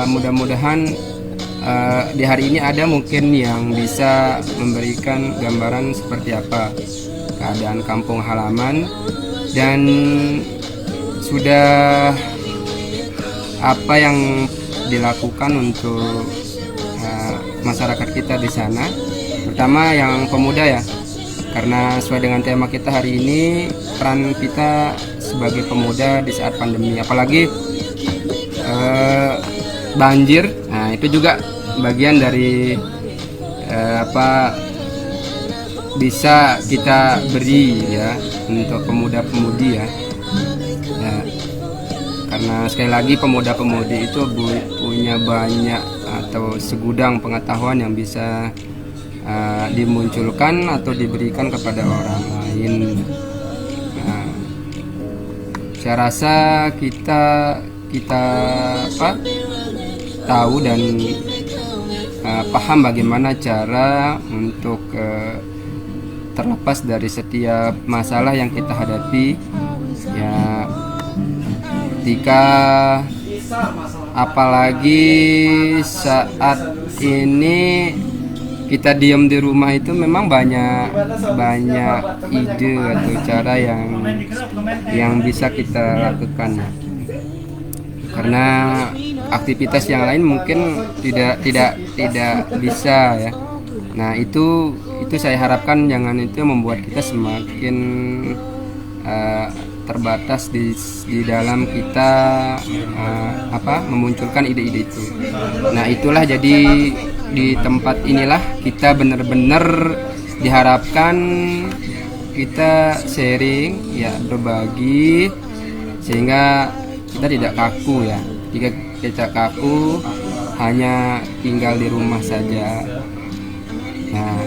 mudah-mudahan di hari ini ada mungkin yang bisa memberikan gambaran seperti apa keadaan kampung halaman dan sudah apa yang dilakukan untuk masyarakat kita di sana, terutama yang pemuda ya, karena sesuai dengan tema kita hari ini, peran kita sebagai pemuda di saat pandemi, apalagi banjir. Nah, itu juga bagian dari bisa kita beri ya untuk pemuda-pemudi ya. Karena sekali lagi pemuda-pemudi itu punya banyak atau segudang pengetahuan yang bisa dimunculkan atau diberikan kepada orang lain. Saya rasa kita tahu dan paham bagaimana cara untuk terlepas dari setiap masalah yang kita hadapi ya, ketika apalagi saat ini kita diam di rumah itu memang banyak ide atau cara yang bisa kita lakukan ya. Karena aktivitas yang lain mungkin tidak bisa ya. Nah, itu saya harapkan jangan itu membuat kita semakin terbatas di dalam kita memunculkan ide-ide itu. Nah, itulah jadi di tempat inilah kita benar-benar diharapkan kita sharing ya, berbagi sehingga kita tidak kaku ya. Jika kita kaku hanya tinggal di rumah saja. Nah,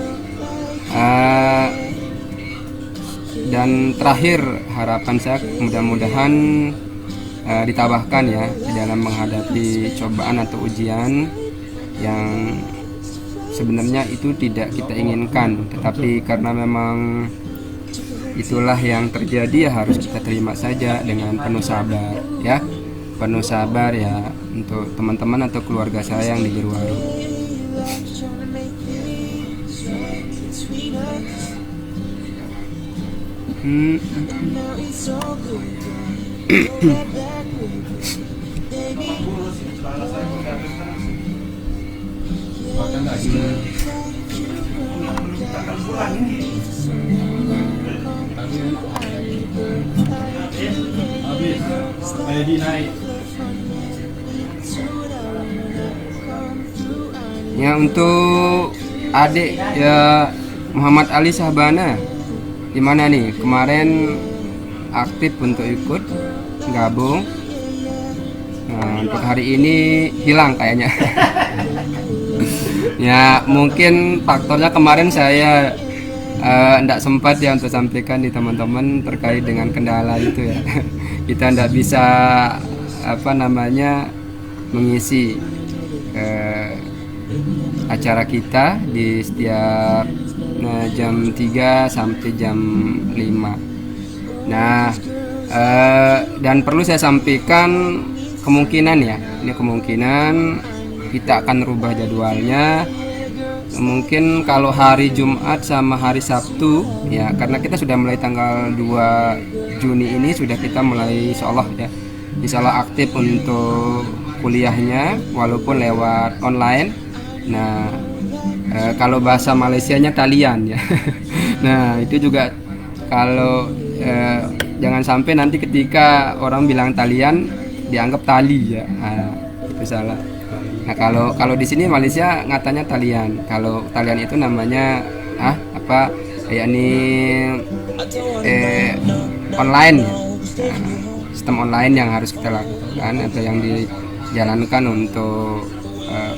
dan terakhir harapan saya mudah-mudahan ditambahkan ya di dalam menghadapi cobaan atau ujian yang sebenarnya itu tidak kita inginkan, tetapi karena memang itulah yang terjadi ya harus kita terima saja dengan penuh sabar ya, penuh sabar ya untuk teman-teman atau keluarga saya yang di Jarwaru. Jadi naik. Ya, untuk adik ya Muhammad Ali Sahbana, gimana nih kemarin aktif untuk ikut gabung? Nah, untuk hari ini hilang kayaknya. Ya mungkin faktornya kemarin saya tidak sempat ya untuk sampaikan di teman-teman terkait dengan kendala itu ya. Kita tidak bisa mengisi acara kita di setiap jam 3 sampai jam 5. Nah, dan perlu saya sampaikan kemungkinan ya, ini kemungkinan kita akan rubah jadwalnya. Mungkin kalau hari Jumat sama hari Sabtu ya, karena kita sudah mulai tanggal 2 Juni ini sudah kita mulai insya Allah aktif untuk kuliahnya walaupun lewat online. Nah, kalau bahasa Malaysianya talian ya. Nah, itu juga kalau jangan sampai nanti ketika orang bilang talian dianggap tali ya. Nah, itu salah. Nah, kalau di sini Malaysia ngatanya talian. Kalau talian itu namanya yakni online ya. Nah, sistem online yang harus kita lakukan atau yang dijalankan untuk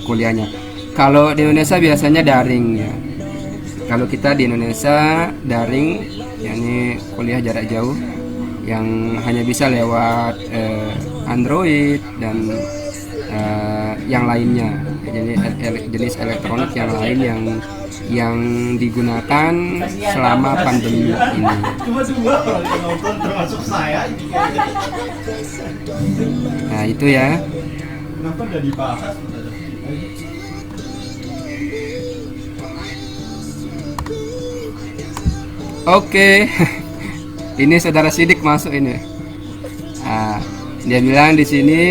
kuliahnya. Kalau di Indonesia biasanya daring ya. Kalau kita di Indonesia daring, yakni kuliah jarak jauh yang hanya bisa lewat Android dan yang lainnya, jenis elektronik yang lain yang digunakan selama pandemi ini. Cuma 2 orang yang nonton termasuk saya. Nah itu ya. Kenapa udah dibahas? Oke. Ini saudara Sidik masuk ini. Nah, dia bilang di sini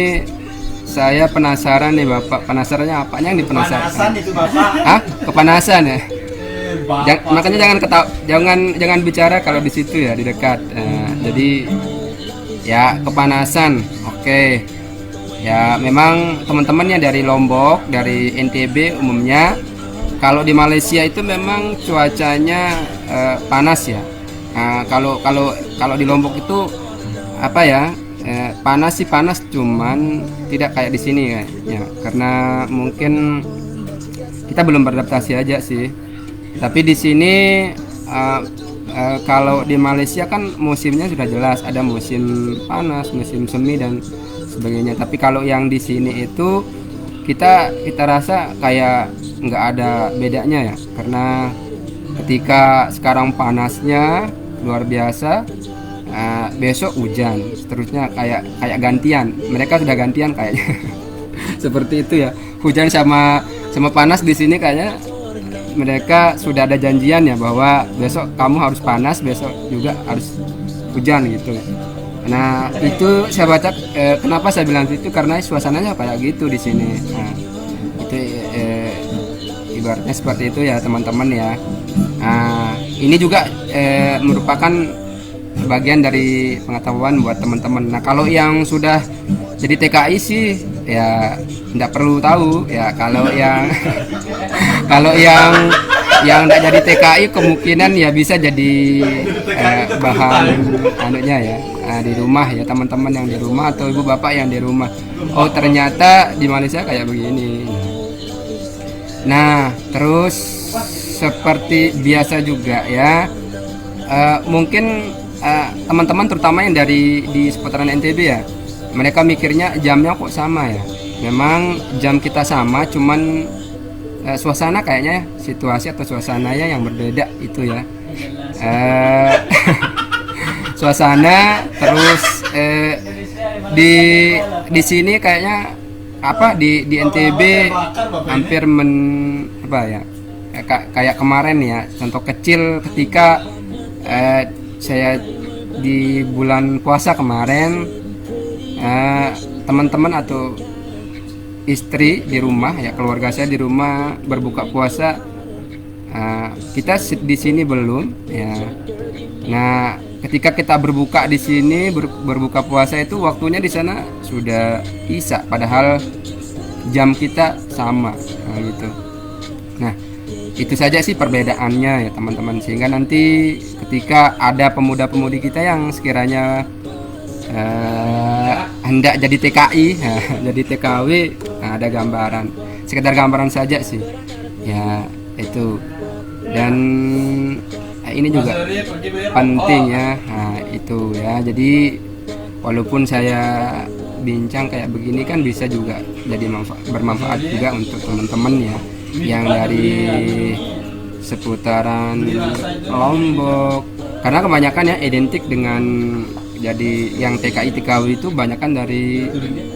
saya penasaran nih Bapak. Penasarannya apanya yang dipenasaran? Panasan itu Bapak. Hah? Kepanasan ya? Bapak. Makanya jangan bicara kalau di situ ya, di dekat. Jadi ya kepanasan. Oke. Ya memang teman-teman yang dari Lombok, dari NTB umumnya, kalau di Malaysia itu memang cuacanya panas ya. Nah, kalau di Lombok itu panas sih panas, cuman tidak kayak di sini ya. Karena mungkin kita belum beradaptasi aja sih. Tapi di sini kalau di Malaysia kan musimnya sudah jelas, ada musim panas, musim semi dan sebagainya. Tapi kalau yang di sini itu kita rasa kayak nggak ada bedanya ya, karena ketika sekarang panasnya luar biasa, besok hujan, seterusnya kayak gantian. Mereka sudah gantian kayaknya. Seperti itu ya, hujan sama panas di sini kayaknya mereka sudah ada janjian ya, bahwa besok kamu harus panas, besok juga harus hujan gitu. Nah itu saya baca, kenapa saya bilang itu karena suasananya kayak gitu di sini. Nah, itu ibaratnya seperti itu ya teman-teman ya. Nah ini juga merupakan bagian dari pengetahuan buat teman-teman. Nah kalau yang sudah jadi TKI sih ya tidak perlu tahu ya. Kalau yang tidak jadi TKI kemungkinan ya bisa jadi bahan anunya ya, di rumah ya, teman-teman yang di rumah atau ibu bapak yang di rumah. Oh ternyata di Malaysia kayak begini. Nah terus seperti biasa juga ya, mungkin teman-teman terutama yang di seputaran NTB ya, mereka mikirnya jamnya kok sama ya. Memang jam kita sama, cuman suasana kayaknya, situasi atau suasananya yang berbeda itu ya. Suasana terus di sini kayaknya di NTB hampir kayak kemarin ya, contoh kecil ketika saya di bulan puasa kemarin, teman-teman atau istri di rumah ya, keluarga saya di rumah berbuka puasa Kita di sini belum ya. Nah, ketika kita berbuka di sini berbuka puasa itu waktunya di sana sudah isya, padahal jam kita sama gitu. Nah, itu saja sih perbedaannya ya teman-teman, sehingga nanti ketika ada pemuda-pemudi kita yang sekiranya hendak jadi TKI, jadi TKW, ada gambaran, sekedar gambaran saja sih ya itu. Dan ini juga penting ya, itu ya. Jadi walaupun saya bincang kayak begini kan bisa juga jadi bermanfaat juga untuk teman-teman ya yang dari seputaran Lombok, karena kebanyakan ya identik dengan jadi yang TKI TKW itu banyakan dari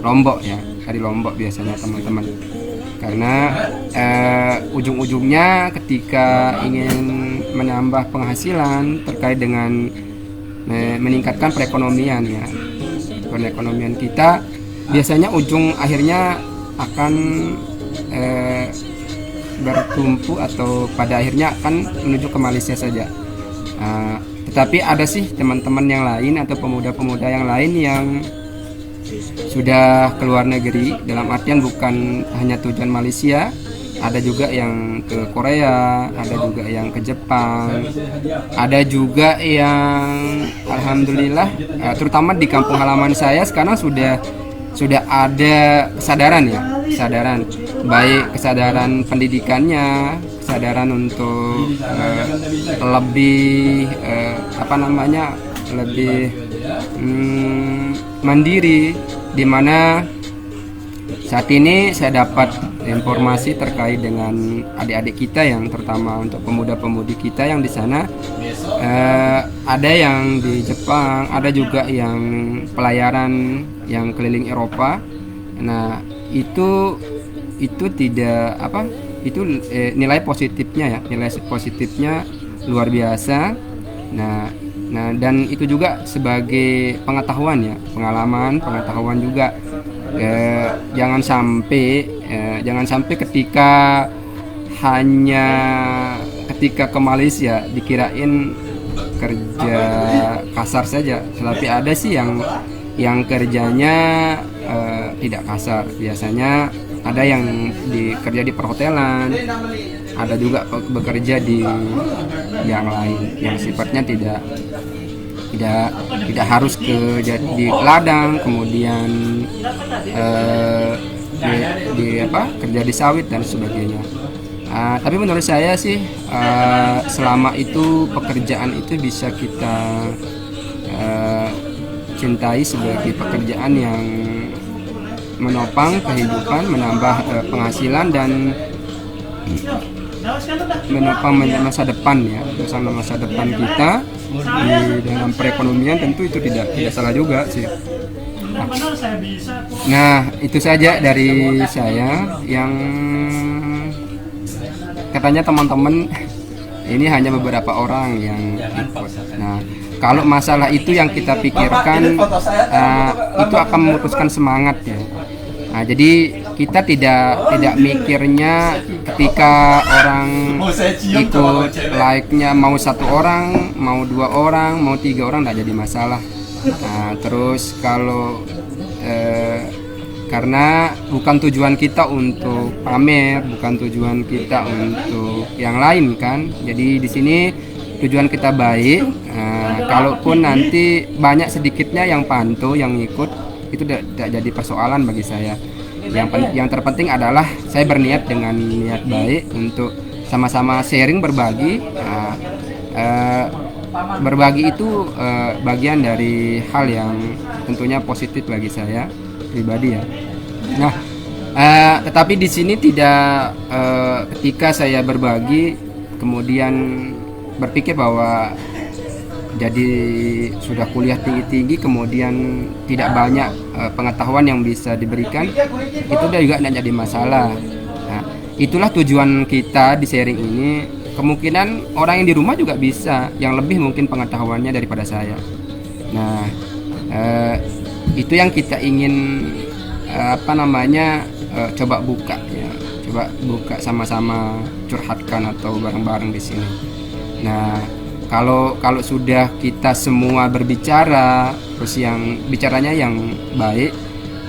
Lombok ya, dari Lombok biasanya teman-teman. Karena ujung-ujungnya ketika ingin menambah penghasilan terkait dengan meningkatkan perekonomian ya, perekonomian kita biasanya ujung akhirnya akan bertumpu atau pada akhirnya akan menuju ke Malaysia saja. Tetapi ada sih teman-teman yang lain atau pemuda-pemuda yang lain yang sudah ke luar negeri, dalam artian bukan hanya tujuan Malaysia, ada juga yang ke Korea, ada juga yang ke Jepang, ada juga yang alhamdulillah terutama di kampung halaman saya sekarang sudah ada kesadaran ya, kesadaran baik kesadaran pendidikannya, kesadaran untuk lebih lebih mandiri, di mana saat ini saya dapat informasi terkait dengan adik-adik kita yang terutama untuk pemuda-pemudi kita yang di sana, ada yang di Jepang, ada juga yang pelayaran yang keliling Eropa. Nah, itu tidak itu nilai positifnya ya, nilai positifnya luar biasa. Nah dan itu juga sebagai pengetahuan ya, pengetahuan juga. Jangan sampai ketika ke Malaysia dikirain kerja kasar saja, tetapi ada sih yang kerjanya tidak kasar. Biasanya ada yang kerja di perhotelan, ada juga bekerja di yang lain yang sifatnya tidak harus di ladang, kemudian kerja di sawit dan sebagainya. Tapi menurut saya sih selama itu pekerjaan itu bisa kita cintai sebagai pekerjaan yang menopang kehidupan, menambah penghasilan dan menopang masa depan ya, masa depan kita di dalam perekonomian, tentu itu tidak salah juga sih. Nah, itu saja dari saya yang katanya teman-teman ini hanya beberapa orang yang ikut. Nah, kalau masalah itu yang kita pikirkan itu akan memutuskan semangat ya. Nah, jadi kita tidak mikirnya ketika orang ikut like-nya mau 1 orang, mau 2 orang, mau 3 orang, tidak jadi masalah. Nah, terus kalau karena bukan tujuan kita untuk pamer, bukan tujuan kita untuk yang lain kan. Jadi di sini tujuan kita baik. Kalaupun nanti banyak sedikitnya yang pantau, yang ikut, itu tidak jadi persoalan bagi saya. Yang terpenting adalah saya berniat dengan niat baik untuk sama-sama sharing, berbagi. Berbagi itu bagian dari hal yang tentunya positif bagi saya pribadi ya. Nah, tetapi di sini tidak ketika saya berbagi kemudian berpikir bahwa jadi sudah kuliah tinggi-tinggi kemudian tidak banyak pengetahuan yang bisa diberikan, itu juga tidak jadi masalah. Nah, itulah tujuan kita di sharing ini. Kemungkinan orang yang di rumah juga bisa yang lebih mungkin pengetahuannya daripada saya. Nah, itu yang kita ingin coba buka ya, coba buka sama-sama, curhatkan atau bareng-bareng di sini. Nah, kalau sudah kita semua berbicara, terus yang bicaranya yang baik,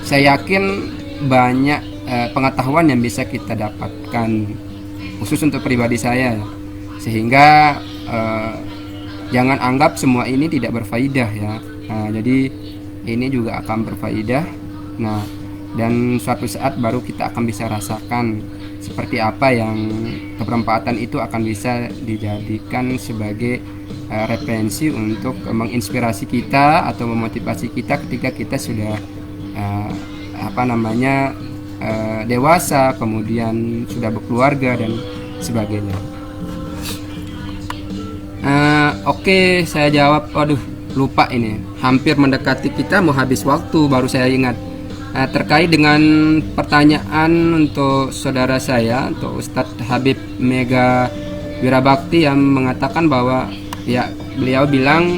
saya yakin banyak pengetahuan yang bisa kita dapatkan, khusus untuk pribadi saya. Sehingga jangan anggap semua ini tidak berfaedah ya. Nah, jadi ini juga akan berfaedah. Nah, dan suatu saat baru kita akan bisa rasakan seperti apa yang kebermanfaatan itu akan bisa dijadikan sebagai referensi untuk menginspirasi kita atau memotivasi kita ketika kita sudah dewasa, kemudian sudah berkeluarga dan sebagainya. Oke, saya jawab. Waduh, lupa ini. Hampir mendekati, kita mau habis waktu, baru saya ingat. Terkait dengan pertanyaan untuk saudara saya, untuk Ustadz Habib Mega Wirabakti yang mengatakan bahwa ya beliau bilang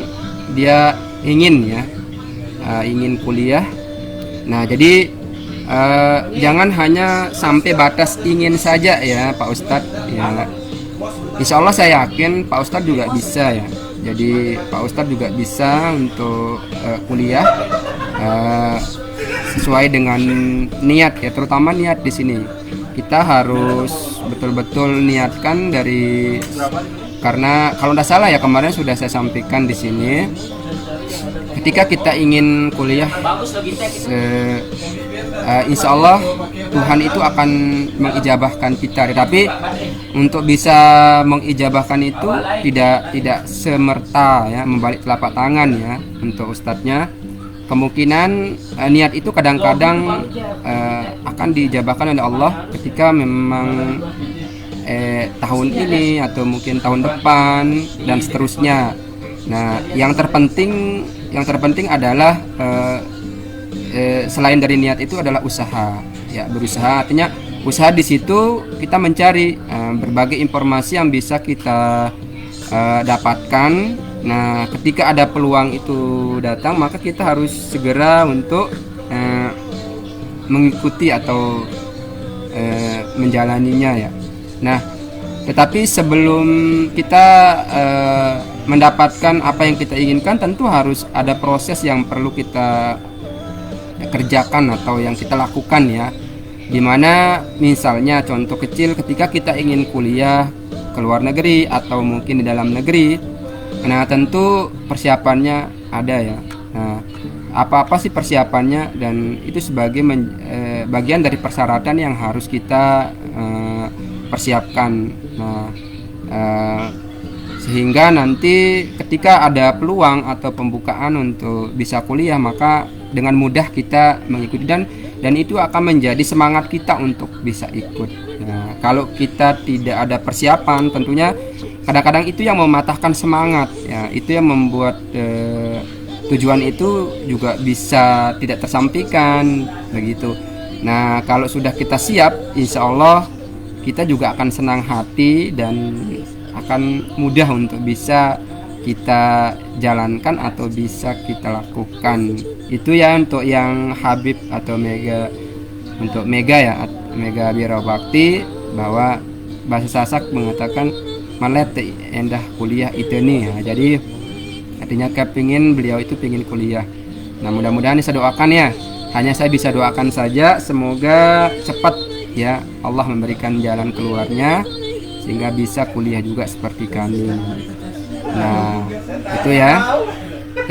dia ingin kuliah. Nah, jadi jangan hanya sampai batas ingin saja ya Pak Ustadz ya. Insya Allah saya yakin Pak Ustadz juga bisa ya. Jadi Pak Ustadz juga bisa untuk kuliah sesuai dengan niat ya, terutama niat di sini. Kita harus betul-betul niatkan karena kalau tidak salah ya, kemarin sudah saya sampaikan di sini, ketika kita ingin kuliah, insya Allah Tuhan itu akan mengijabahkan kita. Tapi untuk bisa mengijabahkan itu tidak semerta ya membalik telapak tangan ya untuk ustadznya. Kemungkinan niat itu kadang-kadang akan dijabahkan oleh Allah ketika memang tahun ini atau mungkin tahun depan dan seterusnya. Nah, yang terpenting adalah selain dari niat itu adalah usaha. Ya, berusaha artinya usaha di situ kita mencari berbagai informasi yang bisa kita dapatkan. Nah, ketika ada peluang itu datang, maka kita harus segera untuk mengikuti atau menjalaninya ya. Nah, tetapi sebelum kita mendapatkan apa yang kita inginkan, tentu harus ada proses yang perlu kita kerjakan atau yang kita lakukan ya. Dimana misalnya contoh kecil, ketika kita ingin kuliah ke luar negeri atau mungkin di dalam negeri, nah tentu persiapannya ada ya. Nah, apa sih persiapannya, dan itu sebagai bagian dari persyaratan yang harus kita persiapkan. Nah, sehingga nanti ketika ada peluang atau pembukaan untuk bisa kuliah, maka dengan mudah kita mengikuti dan itu akan menjadi semangat kita untuk bisa ikut. Nah, kalau kita tidak ada persiapan, tentunya kadang-kadang itu yang mematahkan semangat ya, itu yang membuat tujuan itu juga bisa tidak tersampaikan begitu. Nah, kalau sudah kita siap, insya Allah kita juga akan senang hati dan akan mudah untuk bisa kita jalankan atau bisa kita lakukan. Itu ya untuk yang Habib atau Mega, untuk Mega ya, Mega Wirabakti, bahwa bahasa Sasak mengatakan malete endah kuliah itu nih ya. Jadi artinya kepingin, beliau itu pingin kuliah. Nah, mudah-mudahan saya doakan ya, hanya saya bisa doakan saja, semoga cepat ya Allah memberikan jalan keluarnya sehingga bisa kuliah juga seperti kami. Nah, itu ya,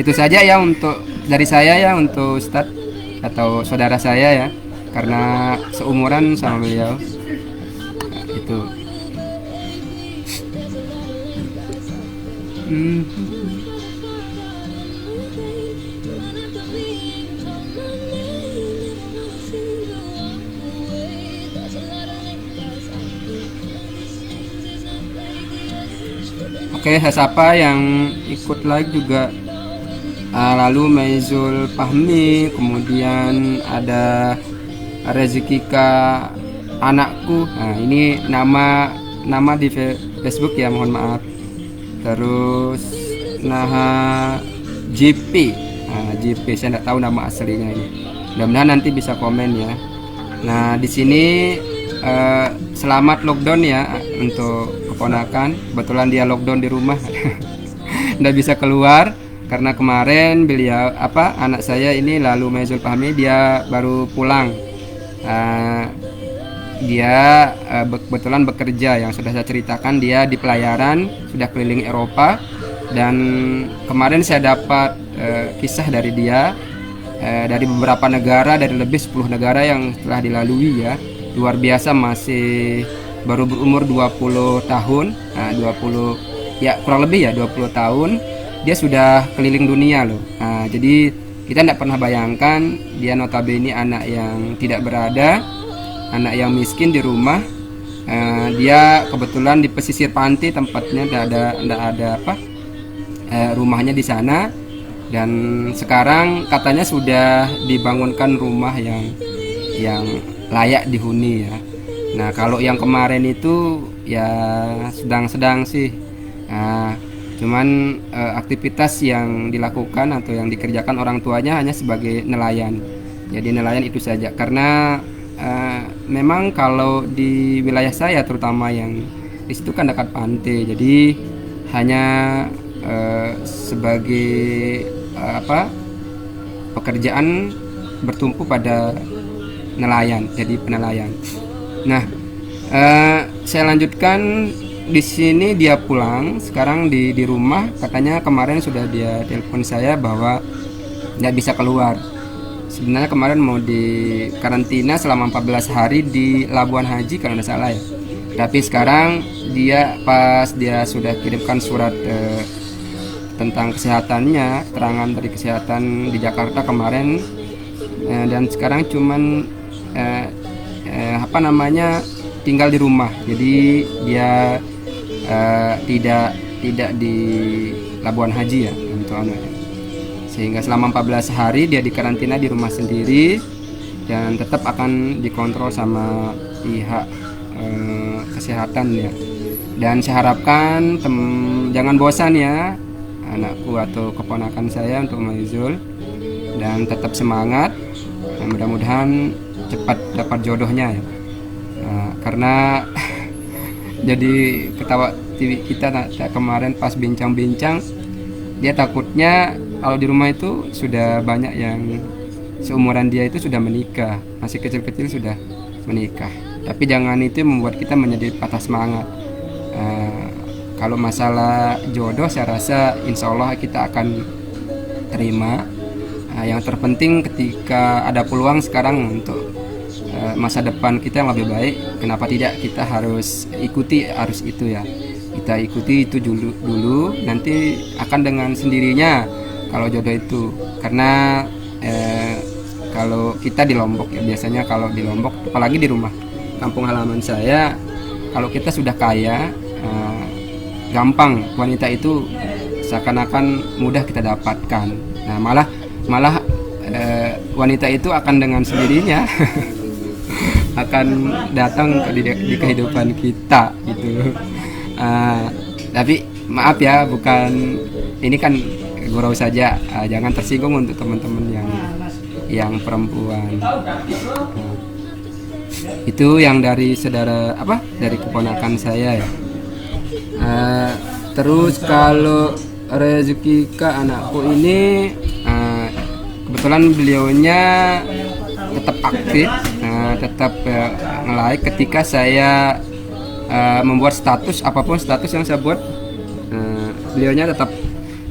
itu saja ya untuk dari saya ya, untuk Ustadz atau saudara saya ya, karena seumuran sama beliau. Nah, itu. Oke, siapa yang ikut live juga, lalu Maizul Fahmi, kemudian ada Rezekika anakku. Nah, ini nama di Facebook ya, mohon maaf. Terus JP, JP saya tidak tahu nama aslinya ini. Mudah-mudahan nanti bisa komen ya. Nah, di sini selamat lockdown ya untuk keponakan. Kebetulan dia lockdown di rumah, nggak bisa keluar karena kemarin beliau anak saya ini lalu Maizul Fahmi dia baru pulang. Dia kebetulan bekerja yang sudah saya ceritakan, dia di pelayaran sudah keliling Eropa, dan kemarin saya dapat kisah dari dia dari beberapa negara, dari lebih 10 negara yang telah dilalui ya. Luar biasa, masih baru berumur 20 tahun, 20 ya kurang lebih ya 20 tahun dia sudah keliling dunia loh. Jadi kita tidak pernah bayangkan dia notabene anak yang tidak berada, anak yang miskin di rumah. Dia kebetulan di pesisir pantai tempatnya, tidak ada rumahnya di sana, dan sekarang katanya sudah dibangunkan rumah yang layak dihuni ya. Nah kalau yang kemarin itu ya sedang-sedang sih, cuman aktivitas yang dilakukan atau yang dikerjakan orang tuanya hanya sebagai nelayan. Jadi nelayan itu saja, karena memang kalau di wilayah saya terutama yang di situ kan dekat pantai, jadi hanya sebagai pekerjaan bertumpu pada nelayan, jadi penelayan. Nah, saya lanjutkan di sini. Dia pulang sekarang di rumah, katanya kemarin sudah dia telepon saya bahwa nggak bisa keluar. Sebenarnya kemarin mau di karantina selama 14 hari di Labuan Haji kalau tidak salah ya. Tapi sekarang dia pas dia sudah kirimkan surat tentang kesehatannya, keterangan dari kesehatan di Jakarta kemarin, dan sekarang cuman tinggal di rumah. Jadi dia tidak di Labuan Haji ya untuk sehingga selama 14 hari dia dikarantina di rumah sendiri, dan tetap akan dikontrol sama pihak kesehatan ya. Dan saya harapkan jangan bosan ya anakku atau keponakan saya untuk Maizul, dan tetap semangat. Mudah-mudahan cepat dapat jodohnya ya. Karena jadi ketawa TV kita kemarin pas bincang-bincang, dia takutnya kalau di rumah itu sudah banyak yang seumuran dia itu sudah menikah, masih kecil-kecil sudah menikah. Tapi jangan itu membuat kita menjadi patah semangat. Kalau masalah jodoh saya rasa insya Allah kita akan terima. Yang terpenting ketika ada peluang sekarang untuk masa depan kita yang lebih baik, kenapa tidak kita harus ikuti arus itu ya. Kita ikuti itu dulu, nanti akan dengan sendirinya kalau jodoh itu. Karena kalau kita di Lombok ya, biasanya kalau di Lombok, apalagi di rumah kampung halaman saya, kalau kita sudah kaya, gampang wanita itu seakan-akan mudah kita dapatkan. Nah malah wanita itu akan dengan sendirinya akan datang di kehidupan kita gitu. Tapi maaf ya, bukan ini kan gurau saja, jangan tersinggung untuk teman-teman yang perempuan. Itu yang dari saudara dari keponakan saya ya. Terus kalau rezeki ke anakku ini, kebetulan beliaunya tetap aktif, tetap nge-like ketika saya membuat status, apapun status yang saya buat, beliaunya tetap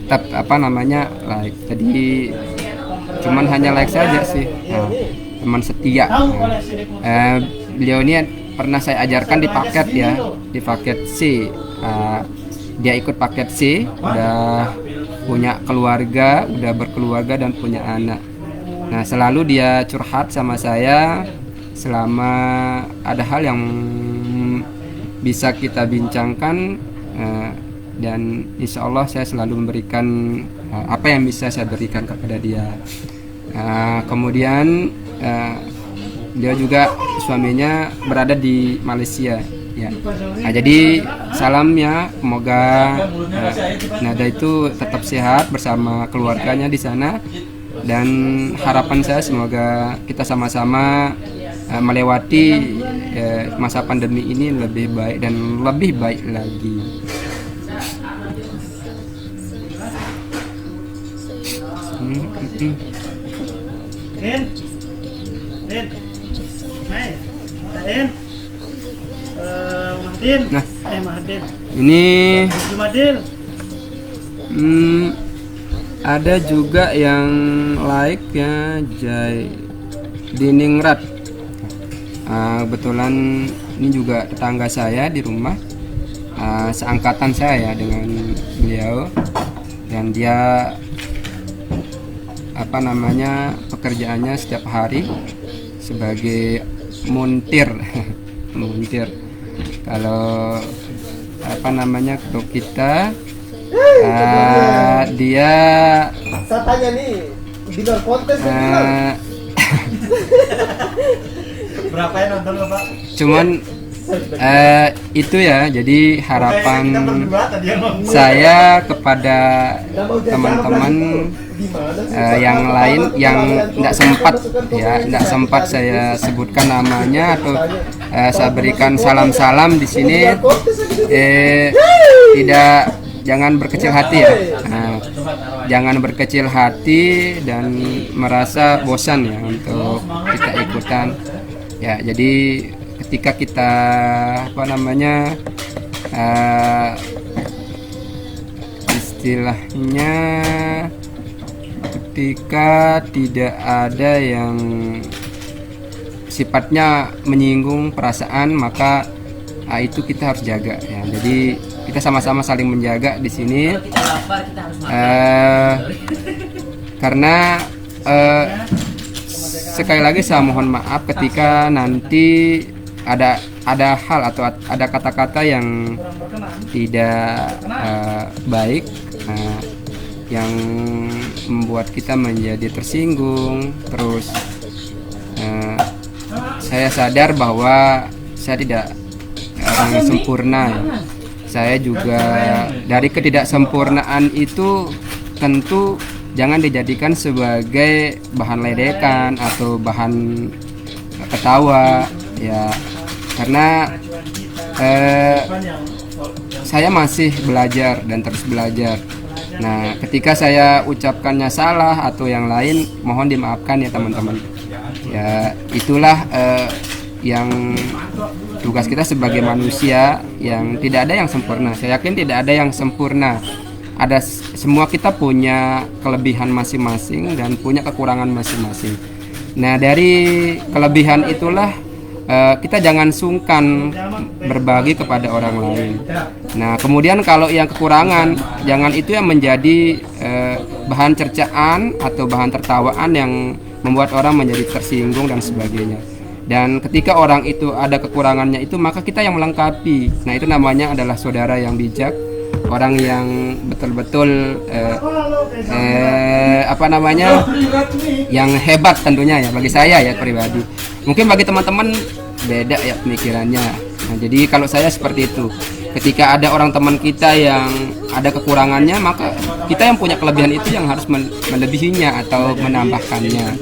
like. Jadi cuman hanya like saja sih, teman setia. Beliau ini pernah saya ajarkan di paket ya, di paket C. Dia ikut paket C, udah punya keluarga, udah berkeluarga dan punya anak. Nah selalu dia curhat sama saya selama ada hal yang bisa kita bincangkan, dan insya Allah saya selalu memberikan apa yang bisa saya berikan kepada dia. Kemudian dia juga suaminya berada di Malaysia ya. Nah, jadi salam ya, semoga Nada itu tetap sehat bersama keluarganya di sana, dan harapan saya semoga kita sama-sama melewati masa pandemi ini lebih baik dan lebih baik lagi. Din. Din. Hai. Din. Mahdin. Nah. Mahdin. Ini Jumadil. ada juga yang like ya, Diningrat. Kebetulan ini juga tetangga saya di rumah, seangkatan saya ya dengan beliau, dan dia pekerjaannya setiap hari sebagai muntir. Muntir. Kalau untuk kita dia Saya tanya nih, di luar kontes berapa yang nonton Bapak? cuman itu ya, jadi harapan saya kepada teman-teman yang lain yang tidak sempat saya sebutkan namanya atau saya berikan salam-salam di sini, jangan berkecil hati ya. Jangan berkecil hati dan merasa bosan ya untuk kita ikutan ya. Jadi ketika kita istilahnya ketika tidak ada yang sifatnya menyinggung perasaan, maka itu kita harus jaga ya. Jadi kita sama-sama saling menjaga di sini. Karena sekali lagi saya mohon maaf ketika nanti ada hal atau ada kata-kata yang tidak baik, yang membuat kita menjadi tersinggung. Terus saya sadar bahwa saya tidak orang yang sempurna ya. Saya juga dari ketidaksempurnaan itu tentu jangan dijadikan sebagai bahan ledekan atau bahan ketawa ya, karena saya masih belajar dan terus belajar. Nah, ketika saya ucapkannya salah atau yang lain, mohon dimaafkan ya teman-teman. Ya, itulah yang tugas kita sebagai manusia, yang tidak ada yang sempurna. Saya yakin tidak ada yang sempurna. Semua kita punya kelebihan masing-masing dan punya kekurangan masing-masing. Nah, dari kelebihan itulah kita jangan sungkan berbagi kepada orang lain. Nah, kemudian kalau yang kekurangan, jangan itu yang menjadi bahan cercaan atau bahan tertawaan yang membuat orang menjadi tersinggung dan sebagainya. Dan ketika orang itu ada kekurangannya itu, maka kita yang melengkapi. Nah, itu namanya adalah saudara yang bijak, orang yang betul-betul yang hebat tentunya ya, bagi saya ya pribadi. Mungkin bagi teman-teman beda ya pemikirannya. Nah, jadi kalau saya seperti itu. Ketika ada orang teman kita yang ada kekurangannya, maka kita yang punya kelebihan itu yang harus melebihinya atau menambahkannya.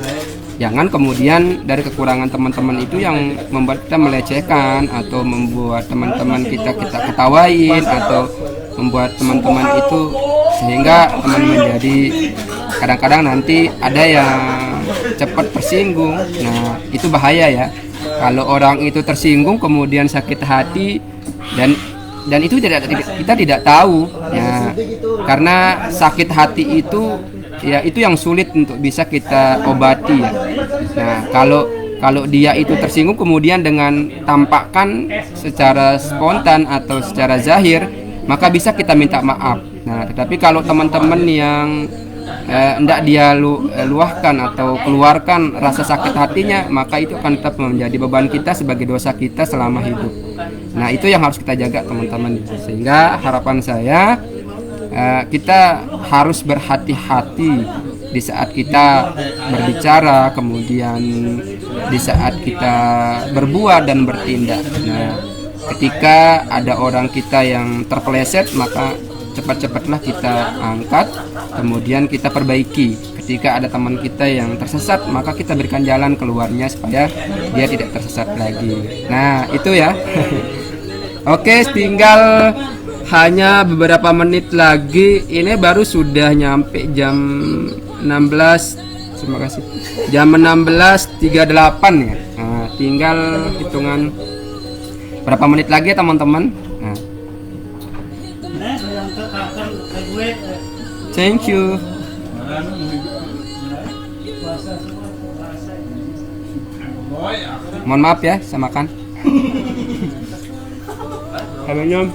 Jangan kemudian dari kekurangan teman-teman itu yang membuat kita melecehkan atau membuat teman-teman kita ketawain atau membuat teman-teman itu sehingga teman menjadi kadang-kadang nanti ada yang cepat tersinggung. Nah, itu bahaya ya. Kalau orang itu tersinggung kemudian sakit hati dan itu kita tidak tahu ya, karena sakit hati itu ya itu yang sulit untuk bisa kita obati ya. Nah, kalau dia itu tersinggung kemudian dengan tampakkan secara spontan atau secara zahir, maka bisa kita minta maaf. Nah, tetapi kalau teman-teman yang hendak dia luahkan atau keluarkan rasa sakit hatinya, maka itu akan tetap menjadi beban kita sebagai dosa kita selama hidup. Nah, itu yang harus kita jaga teman-teman. Sehingga harapan saya kita harus berhati-hati di saat kita berbicara, kemudian di saat kita berbuat dan bertindak. Nah, ketika ada orang kita yang terpeleset, maka cepat-cepatlah kita angkat, kemudian kita perbaiki. ketika ada teman kita yang tersesat, maka kita berikan jalan keluarnya supaya dia tidak tersesat lagi. Nah, itu ya. Oke, tinggal hanya beberapa menit lagi. Ini baru sudah nyampe jam 16. Terima kasih. Jam 16.38 ya. Nah, tinggal hitungan berapa menit lagi ya teman-teman. Nah, yang ke gue thank you. Mohon maaf ya, saya makan. Nyom.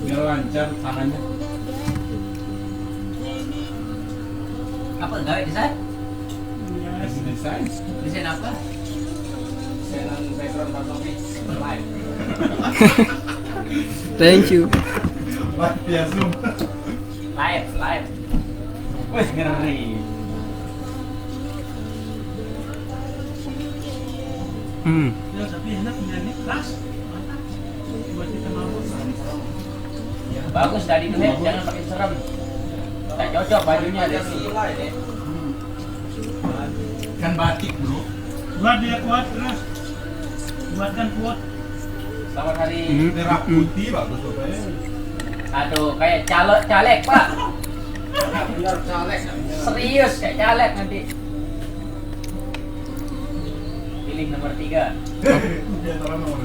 Biar lancar tangannya. Apa gawe desain? Desain. Desain apa? Desainan background fotografi live. Thank you. Live via Zoom. Live. Wih, ngeri. ya tapi enak nyanyi kelas mantap buat kita mabuk. Bagus dari itu ya, jangan pakai serem. Tak cocok bajunya deh. Kan batik, Bro. Buat dia kuat terus, buatkan kuat. Selamat hari. Merah putih bagus pokoknya. Aduh, kayak caleg Pak. Biar caleg. Serius kayak caleg nanti. Pilih nomor 3. Dia terang nomor.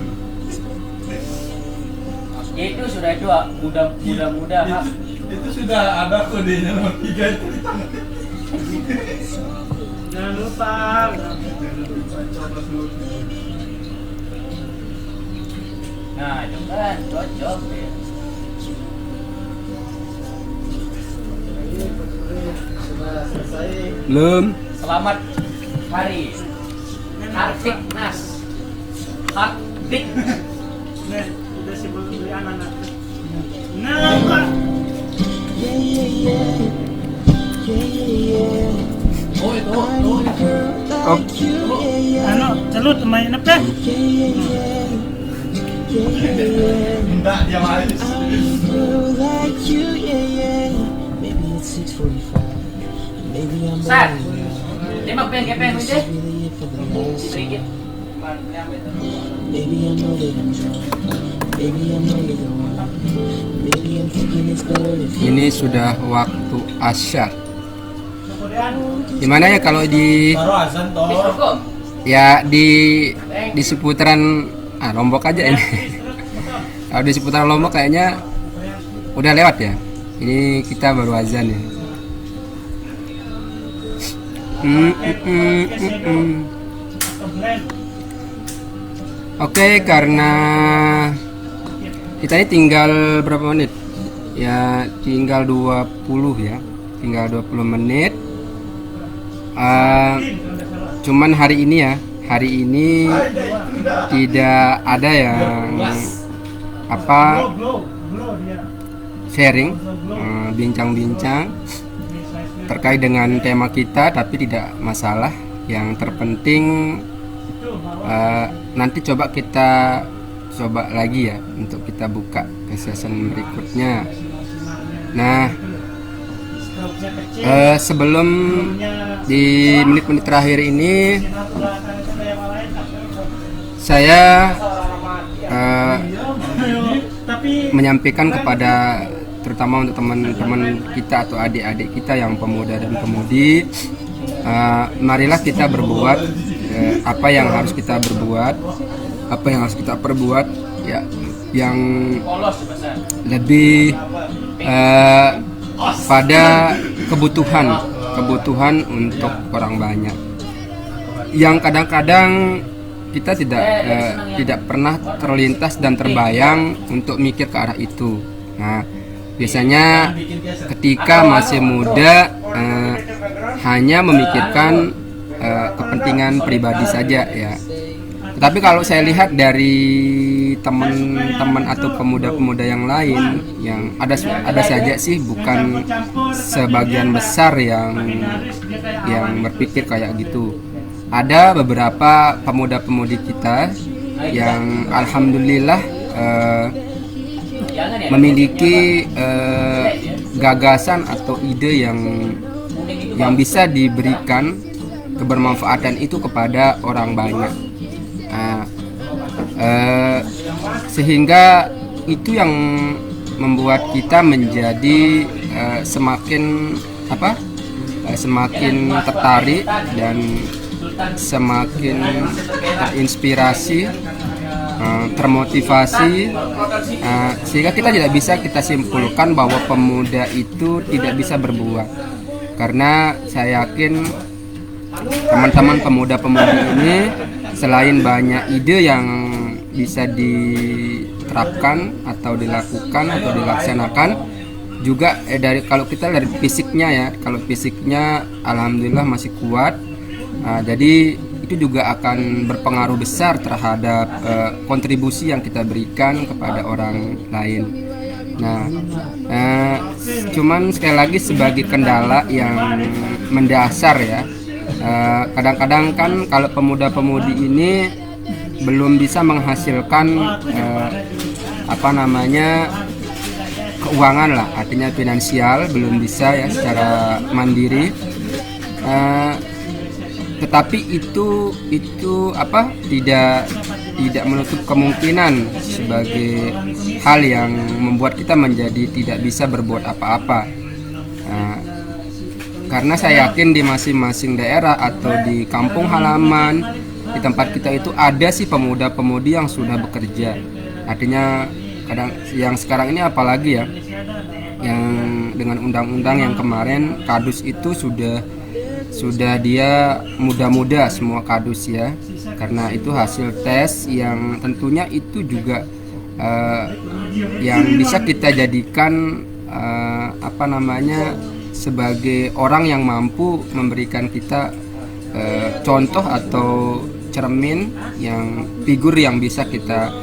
Itu sudah dua, muda-muda hak. Itu sudah ada kodenya nomor 3 itu di tangan. Jangan lupa. Coblos dulu. Nah, itu kan cocok ya. Sudah selesai. Belum. Selamat hari Hardik Nas. Hardik. Nih, udah sih belum beli anak-anak. Nah, Pak. Yeah, yeah, yeah. Yeah, yeah, yeah. Oh, itu. I need a girl Oh. like you. Yeah, yeah. Ano, salut main apa? Yeah, yeah, yeah. Yeah, yeah, yeah. Enggak, dia main. I need a girl like you. Yeah, yeah. Maybe it's 6:45. Maybe I'm Sat. lonely now. Lima kepeng This aja. is really it for the last Sedikit. time. Maybe I know that I'm drunk. Maybe I know you're the one. Maybe I'm thinking it's better if you Ini sudah waktu Asya. Kemudian Gimana ya kalau di Baru azan toh. Bismillah. ya di seputaran Lombok aja ini. Kalau di seputaran Lombok kayaknya udah lewat ya. Ini kita baru azan ya. blend. Oke, karena kita ini tinggal berapa menit? Ya, tinggal 20 ya. Tinggal 20 menit. Cuman hari ini ya, hari ini tidak ada yang apa Glow dia. sharing, bincang-bincang terkait dengan tema kita, tapi tidak masalah. Yang terpenting nanti coba kita coba lagi ya untuk kita buka ke season berikutnya. Nah, Stroke-nya kecil. sebelum di menit-menit terakhir ini saya Tapi menyampaikan kepada terutama untuk teman-teman kita atau adik-adik kita yang pemuda dan pemudi, marilah kita berbuat apa yang harus kita berbuat, apa yang harus kita perbuat ya, yang Polos besar. lebih pada kebutuhan untuk orang banyak, yang kadang-kadang kita tidak pernah terlintas dan terbayang untuk mikir ke arah itu. Nah, biasanya ketika masih muda hanya memikirkan kepentingan pribadi saja ya. Tapi kalau saya lihat dari teman-teman atau pemuda-pemuda yang lain, yang ada saja sih, bukan sebagian besar yang berpikir kayak gitu. Ada beberapa pemuda-pemudi kita yang alhamdulillah memiliki gagasan atau ide yang bisa diberikan kebermanfaatan itu kepada orang banyak. Sehingga itu yang membuat kita menjadi semakin tertarik dan semakin terinspirasi, termotivasi, sehingga kita simpulkan bahwa pemuda itu tidak bisa berbuat, karena saya yakin teman-teman pemuda-pemudi ini selain banyak ide yang bisa diterapkan atau dilakukan atau dilaksanakan, juga kalau kita dari fisiknya ya, kalau fisiknya alhamdulillah masih kuat. Jadi itu juga akan berpengaruh besar terhadap kontribusi yang kita berikan kepada orang lain. Nah, cuman sekali lagi sebagai kendala yang mendasar ya, kadang-kadang kan kalau pemuda-pemudi ini belum bisa menghasilkan keuangan lah, artinya finansial belum bisa ya secara mandiri. Tetapi itu tidak menutup kemungkinan sebagai hal yang membuat kita menjadi tidak bisa berbuat apa-apa. Karena saya yakin di masing-masing daerah atau di kampung halaman, di tempat kita itu ada sih pemuda-pemudi yang sudah bekerja. Artinya kadang yang sekarang ini apalagi ya, yang dengan undang-undang yang kemarin kadus itu sudah dia muda-muda semua kadus ya, karena itu hasil tes yang tentunya itu juga yang bisa kita jadikan sebagai orang yang mampu memberikan kita contoh atau cermin, yang figur yang bisa kita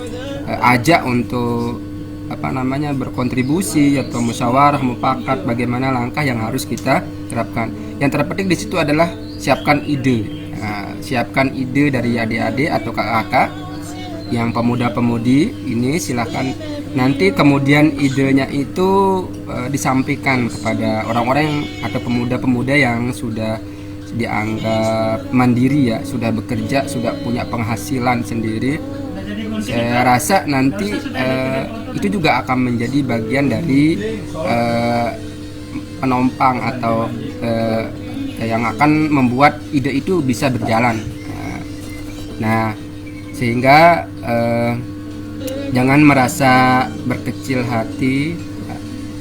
ajak untuk berkontribusi atau musyawarah mufakat bagaimana langkah yang harus kita terapkan. Yang terpenting di situ adalah siapkan ide. Siapkan ide dari adik-adik atau kakak yang pemuda-pemudi ini, silahkan nanti kemudian idenya itu disampaikan kepada orang-orang atau pemuda-pemuda yang sudah dianggap mandiri ya, sudah bekerja, sudah punya penghasilan sendiri. Saya rasa nanti itu juga akan menjadi bagian dari penompang atau yang akan membuat ide itu bisa berjalan. Nah, sehingga jangan merasa berkecil hati,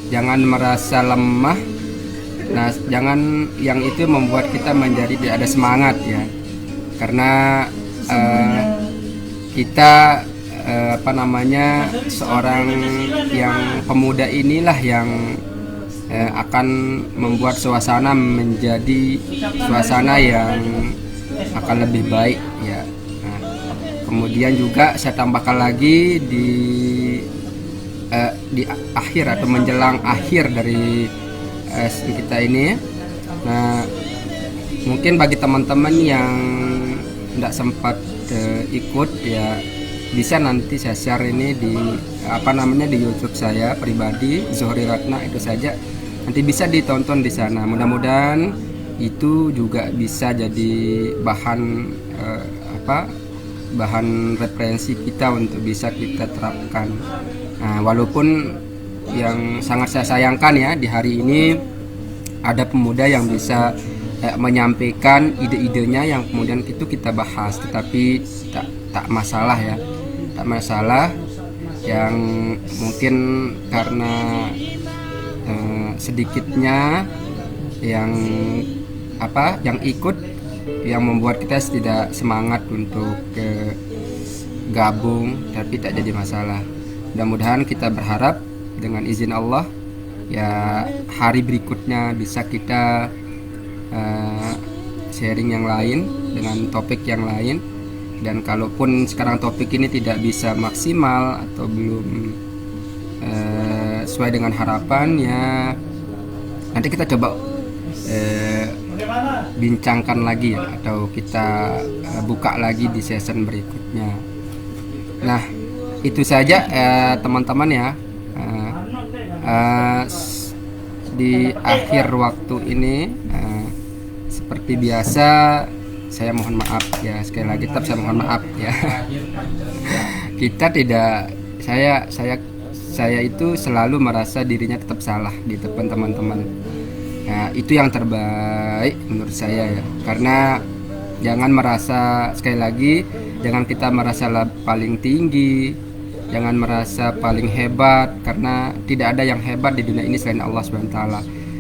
jangan merasa lemah. Nah, jangan yang itu membuat kita menjadi tidak ada semangat ya, karena kita seorang yang pemuda inilah yang akan membuat suasana menjadi suasana yang akan lebih baik ya. Nah, kemudian juga saya tambahkan lagi di akhir atau menjelang akhir dari kita ini. Nah, mungkin bagi teman-teman yang tidak sempat ikut ya, bisa nanti saya share ini di di YouTube saya pribadi, Zuhri Ratna, itu saja. Nanti bisa ditonton di sana. Mudah-mudahan itu juga bisa jadi bahan referensi kita untuk bisa kita terapkan. Nah, walaupun yang sangat saya sayangkan ya, di hari ini ada pemuda yang bisa menyampaikan ide-idenya yang kemudian itu kita bahas, tetapi tak masalah ya, tak masalah. Yang mungkin karena sedikitnya yang ikut, yang membuat kita tidak semangat untuk gabung, tapi tak jadi masalah. Mudah-mudahan kita berharap dengan izin Allah ya, hari berikutnya bisa kita sharing yang lain dengan topik yang lain, Dan kalaupun sekarang topik ini tidak bisa maksimal atau belum sesuai dengan harapan, ya nanti kita coba bincangkan lagi ya, atau kita buka lagi di season berikutnya. Nah, itu saja teman-teman ya. Di akhir waktu ini seperti biasa saya mohon maaf ya, sekali lagi tetap saya mohon maaf ya. Kita tidak, saya itu selalu merasa dirinya tetap salah di depan teman-teman. Nah, itu yang terbaik menurut saya ya. Karena jangan merasa, sekali lagi, jangan kita merasa paling tinggi, jangan merasa paling hebat, karena tidak ada yang hebat di dunia ini selain Allah SWT.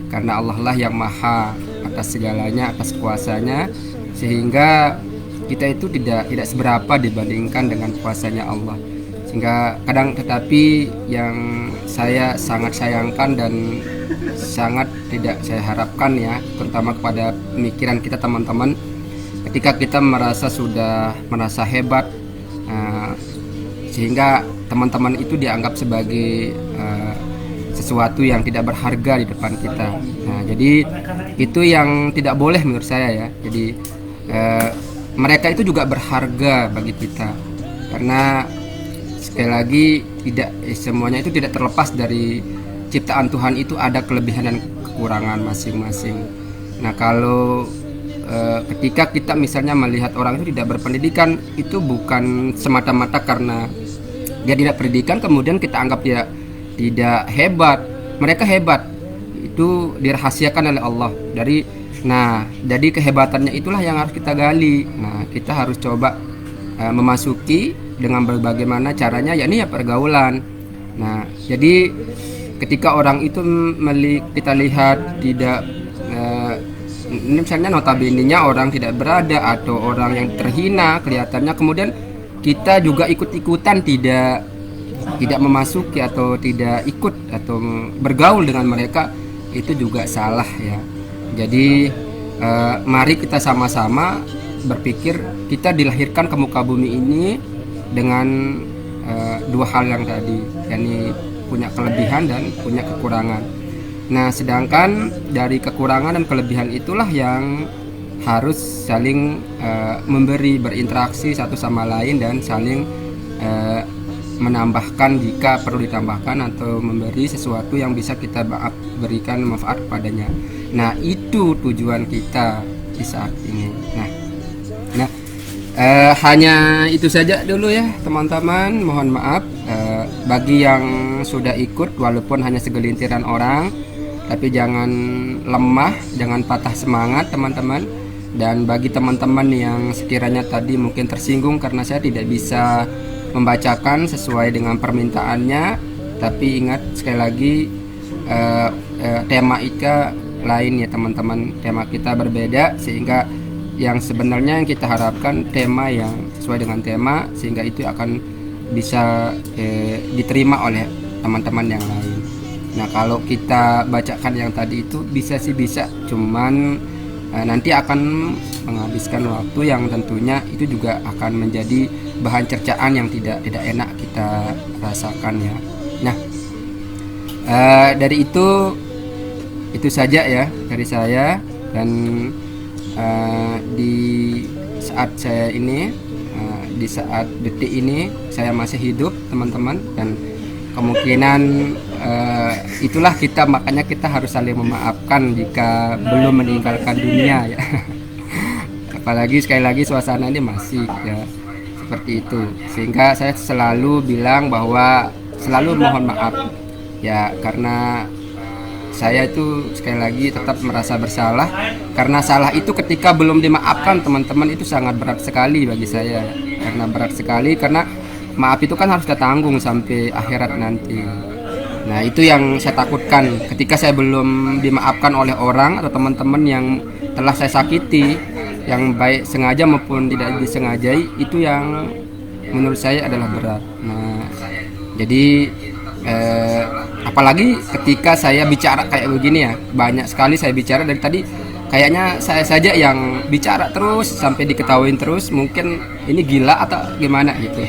Karena Allah lah yang maha atas segalanya, atas kuasanya, sehingga kita itu tidak seberapa dibandingkan dengan kuasanya Allah. Sehingga kadang, tetapi yang saya sangat sayangkan dan sangat tidak saya harapkan ya, terutama kepada pemikiran kita teman-teman, ketika kita sudah merasa hebat, sehingga teman-teman itu dianggap sebagai sesuatu yang tidak berharga di depan kita. Nah, jadi itu yang tidak boleh menurut saya ya. Jadi mereka itu juga berharga bagi kita, karena sekali lagi tidak semuanya itu tidak terlepas dari ciptaan Tuhan, itu ada kelebihan dan kekurangan masing-masing. Nah, kalau ketika kita misalnya melihat orang itu tidak berpendidikan, itu bukan semata-mata karena dia tidak pendidikan kemudian kita anggap dia tidak hebat. Mereka hebat, itu dirahasiakan oleh Allah. Jadi kehebatannya itulah yang harus kita gali. Nah, kita harus coba memasuki dengan bagaimana caranya, yakni ya pergaulan. Nah, jadi ketika orang itu kita lihat tidak ini misalnya notabene-nya orang tidak berada atau orang yang terhina kelihatannya, kemudian kita juga ikut-ikutan tidak memasuki atau tidak ikut atau bergaul dengan mereka, itu juga salah ya. Jadi mari kita sama-sama berpikir, kita dilahirkan ke muka bumi ini dengan dua hal yang tadi, yakni punya kelebihan dan punya kekurangan. Nah, sedangkan dari kekurangan dan kelebihan itulah yang harus saling memberi, berinteraksi satu sama lain, dan saling menambahkan jika perlu ditambahkan, atau memberi sesuatu yang bisa kita berikan manfaat kepadanya. Nah, itu tujuan kita di saat ini. Nah, hanya itu saja dulu ya teman-teman. Mohon maaf bagi yang sudah ikut, walaupun hanya segelintiran orang, tapi jangan lemah, jangan patah semangat teman-teman. Dan bagi teman-teman yang sekiranya tadi mungkin tersinggung karena saya tidak bisa membacakan sesuai dengan permintaannya, tapi ingat sekali lagi tema Ika lain ya teman-teman, tema kita berbeda, sehingga yang sebenarnya yang kita harapkan tema yang sesuai dengan tema, sehingga itu akan bisa diterima oleh teman-teman yang lain. Nah, kalau kita bacakan yang tadi itu bisa, cuman nanti akan menghabiskan waktu yang tentunya itu juga akan menjadi bahan cercaan yang tidak enak kita rasakan ya. Nah, dari itu saja ya dari saya. Dan di saat saya ini, di saat detik ini saya masih hidup teman-teman, dan kemungkinan itulah kita, makanya kita harus saling memaafkan jika belum meninggalkan dunia ya. Apalagi sekali lagi suasana ini masih ya seperti itu, sehingga saya selalu bilang bahwa selalu mohon maaf ya, karena saya itu sekali lagi tetap merasa bersalah, karena salah itu ketika belum dimaafkan teman-teman itu sangat berat sekali bagi saya. Karena berat sekali, karena maaf itu kan harus kita tanggung sampai akhirat nanti. Nah, itu yang saya takutkan ketika saya belum dimaafkan oleh orang atau teman-teman yang telah saya sakiti, yang baik sengaja maupun tidak disengajai, itu yang menurut saya adalah berat. Nah, jadi apalagi ketika saya bicara kayak begini ya, banyak sekali saya bicara dari tadi kayaknya saya saja yang bicara terus sampai diketawain terus, mungkin ini gila atau gimana gitu.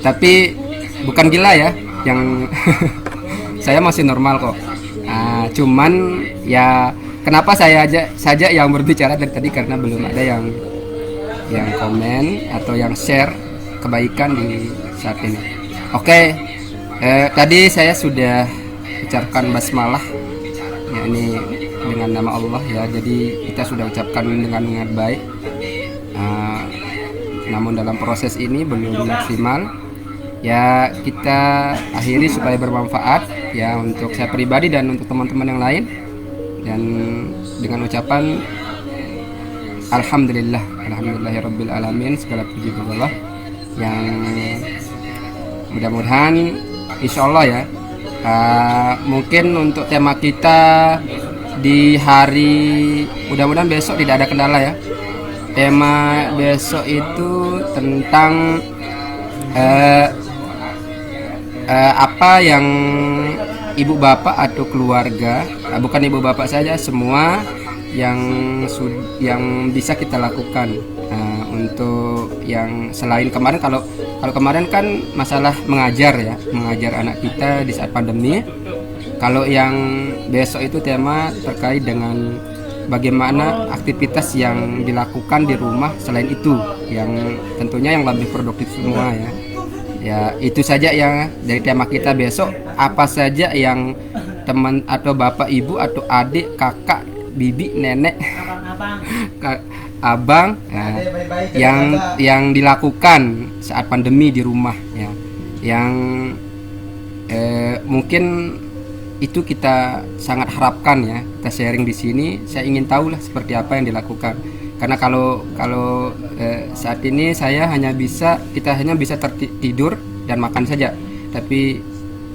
Tapi bukan gila ya, yang saya masih normal kok. Cuman ya kenapa saya saja yang berbicara dari tadi, karena belum ada yang komen atau yang share kebaikan di saat ini. Oke, tadi saya sudah ucapkan basmalah, yakni dengan nama Allah ya. Jadi kita sudah ucapkan dengan niat baik. Namun dalam proses ini belum maksimal. Ya kita akhiri supaya bermanfaat ya untuk saya pribadi dan untuk teman-teman yang lain. Dan dengan ucapan alhamdulillahirabbil alamin, segala puji bagi Allah, yang mudah-mudahan insyaallah ya, mungkin untuk tema kita di hari, mudah-mudahan besok tidak ada kendala ya. Tema besok itu tentang apa yang ibu bapak atau keluarga, bukan ibu bapak saja, semua yang bisa kita lakukan untuk yang selain kemarin. Kalau kemarin kan masalah mengajar anak kita di saat pandemi. Kalau yang besok itu tema terkait dengan bagaimana aktivitas yang dilakukan di rumah selain itu, yang tentunya yang lebih produktif semua ya. Ya itu saja ya dari tema kita besok. Apa saja yang teman atau bapak, ibu atau adik, kakak, bibi, nenek, abang yang dilakukan saat pandemi di rumah ya, yang mungkin itu kita sangat harapkan ya, kita sharing di sini. Saya ingin tahu lah seperti apa yang dilakukan, karena kalau saat ini kita hanya bisa tertidur dan makan saja, tapi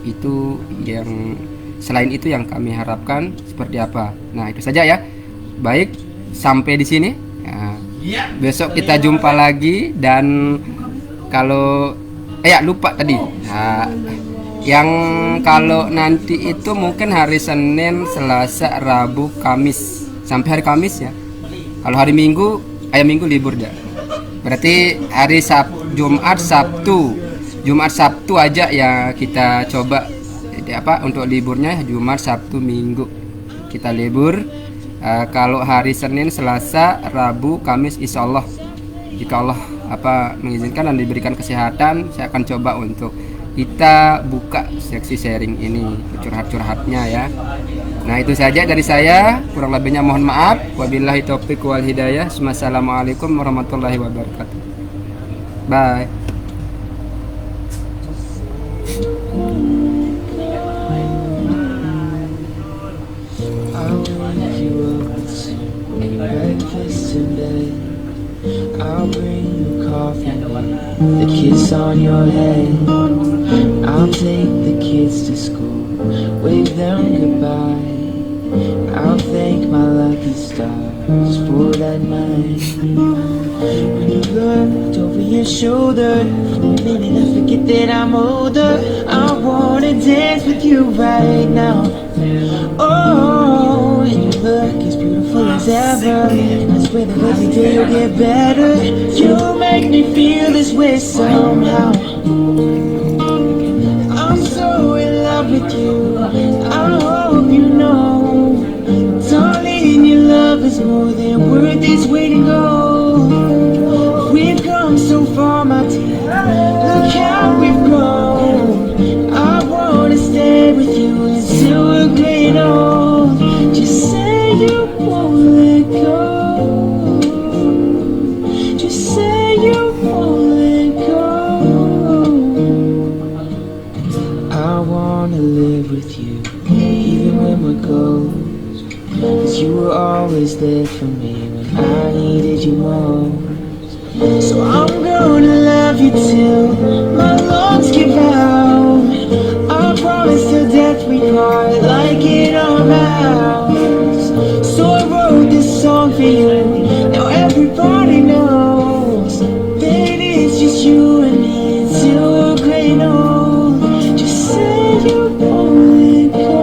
itu yang selain itu yang kami harapkan seperti apa. Nah itu saja ya. Baik, sampai di sini. Nah, besok kita jumpa lagi. Dan kalau lupa tadi, yang kalau nanti itu mungkin hari Senin, Selasa, Rabu, Kamis, sampai hari Kamis ya. Kalau hari Minggu, Minggu libur dah. Berarti hari Jumat, Sabtu aja ya kita coba untuk liburnya. Jumat, Sabtu, Minggu kita libur. Kalau hari Senin, Selasa, Rabu, Kamis, insya Allah jika Allah mengizinkan dan diberikan kesehatan, saya akan coba untuk kita buka seksi sharing ini, curhat-curhatnya ya. Nah itu saja dari saya, kurang lebihnya mohon maaf. Wabillahi taufiq wal hidayah. Wassalamualaikum warahmatullahi wabarakatuh. Bye. I'll bring you coffee, the kiss on your head. I'll take the kids to school, wave them goodbye. I'll thank my lucky stars for that night. When you looked over your shoulder, for a minute I forget that I'm older. I wanna dance with you right now. Oh, and you look as beautiful as ever. I swear that every day you'll get better. You make me feel this way somehow. I'm so in love with you, I hope you know. Darling, your love is more than worth its weight in gold. We've come so far, my dear, look how we've grown. I wanna stay with you until we're great old. Just say you won't let go. Just say you won't let go. I wanna live with you, even when we're gold. 'Cause you were always there for me when I needed you most. So I'm gonna love you till my lungs give out. I promise till death we part, like in our vows. So I wrote this song for you, now everybody knows that it's just you and me until we're great old. Just say you won't let go.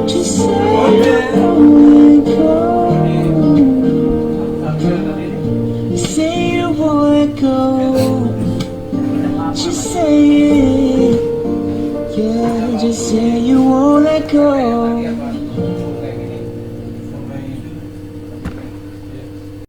Just say you won't let go. let go. Just say it. Yeah, just say you won't let go.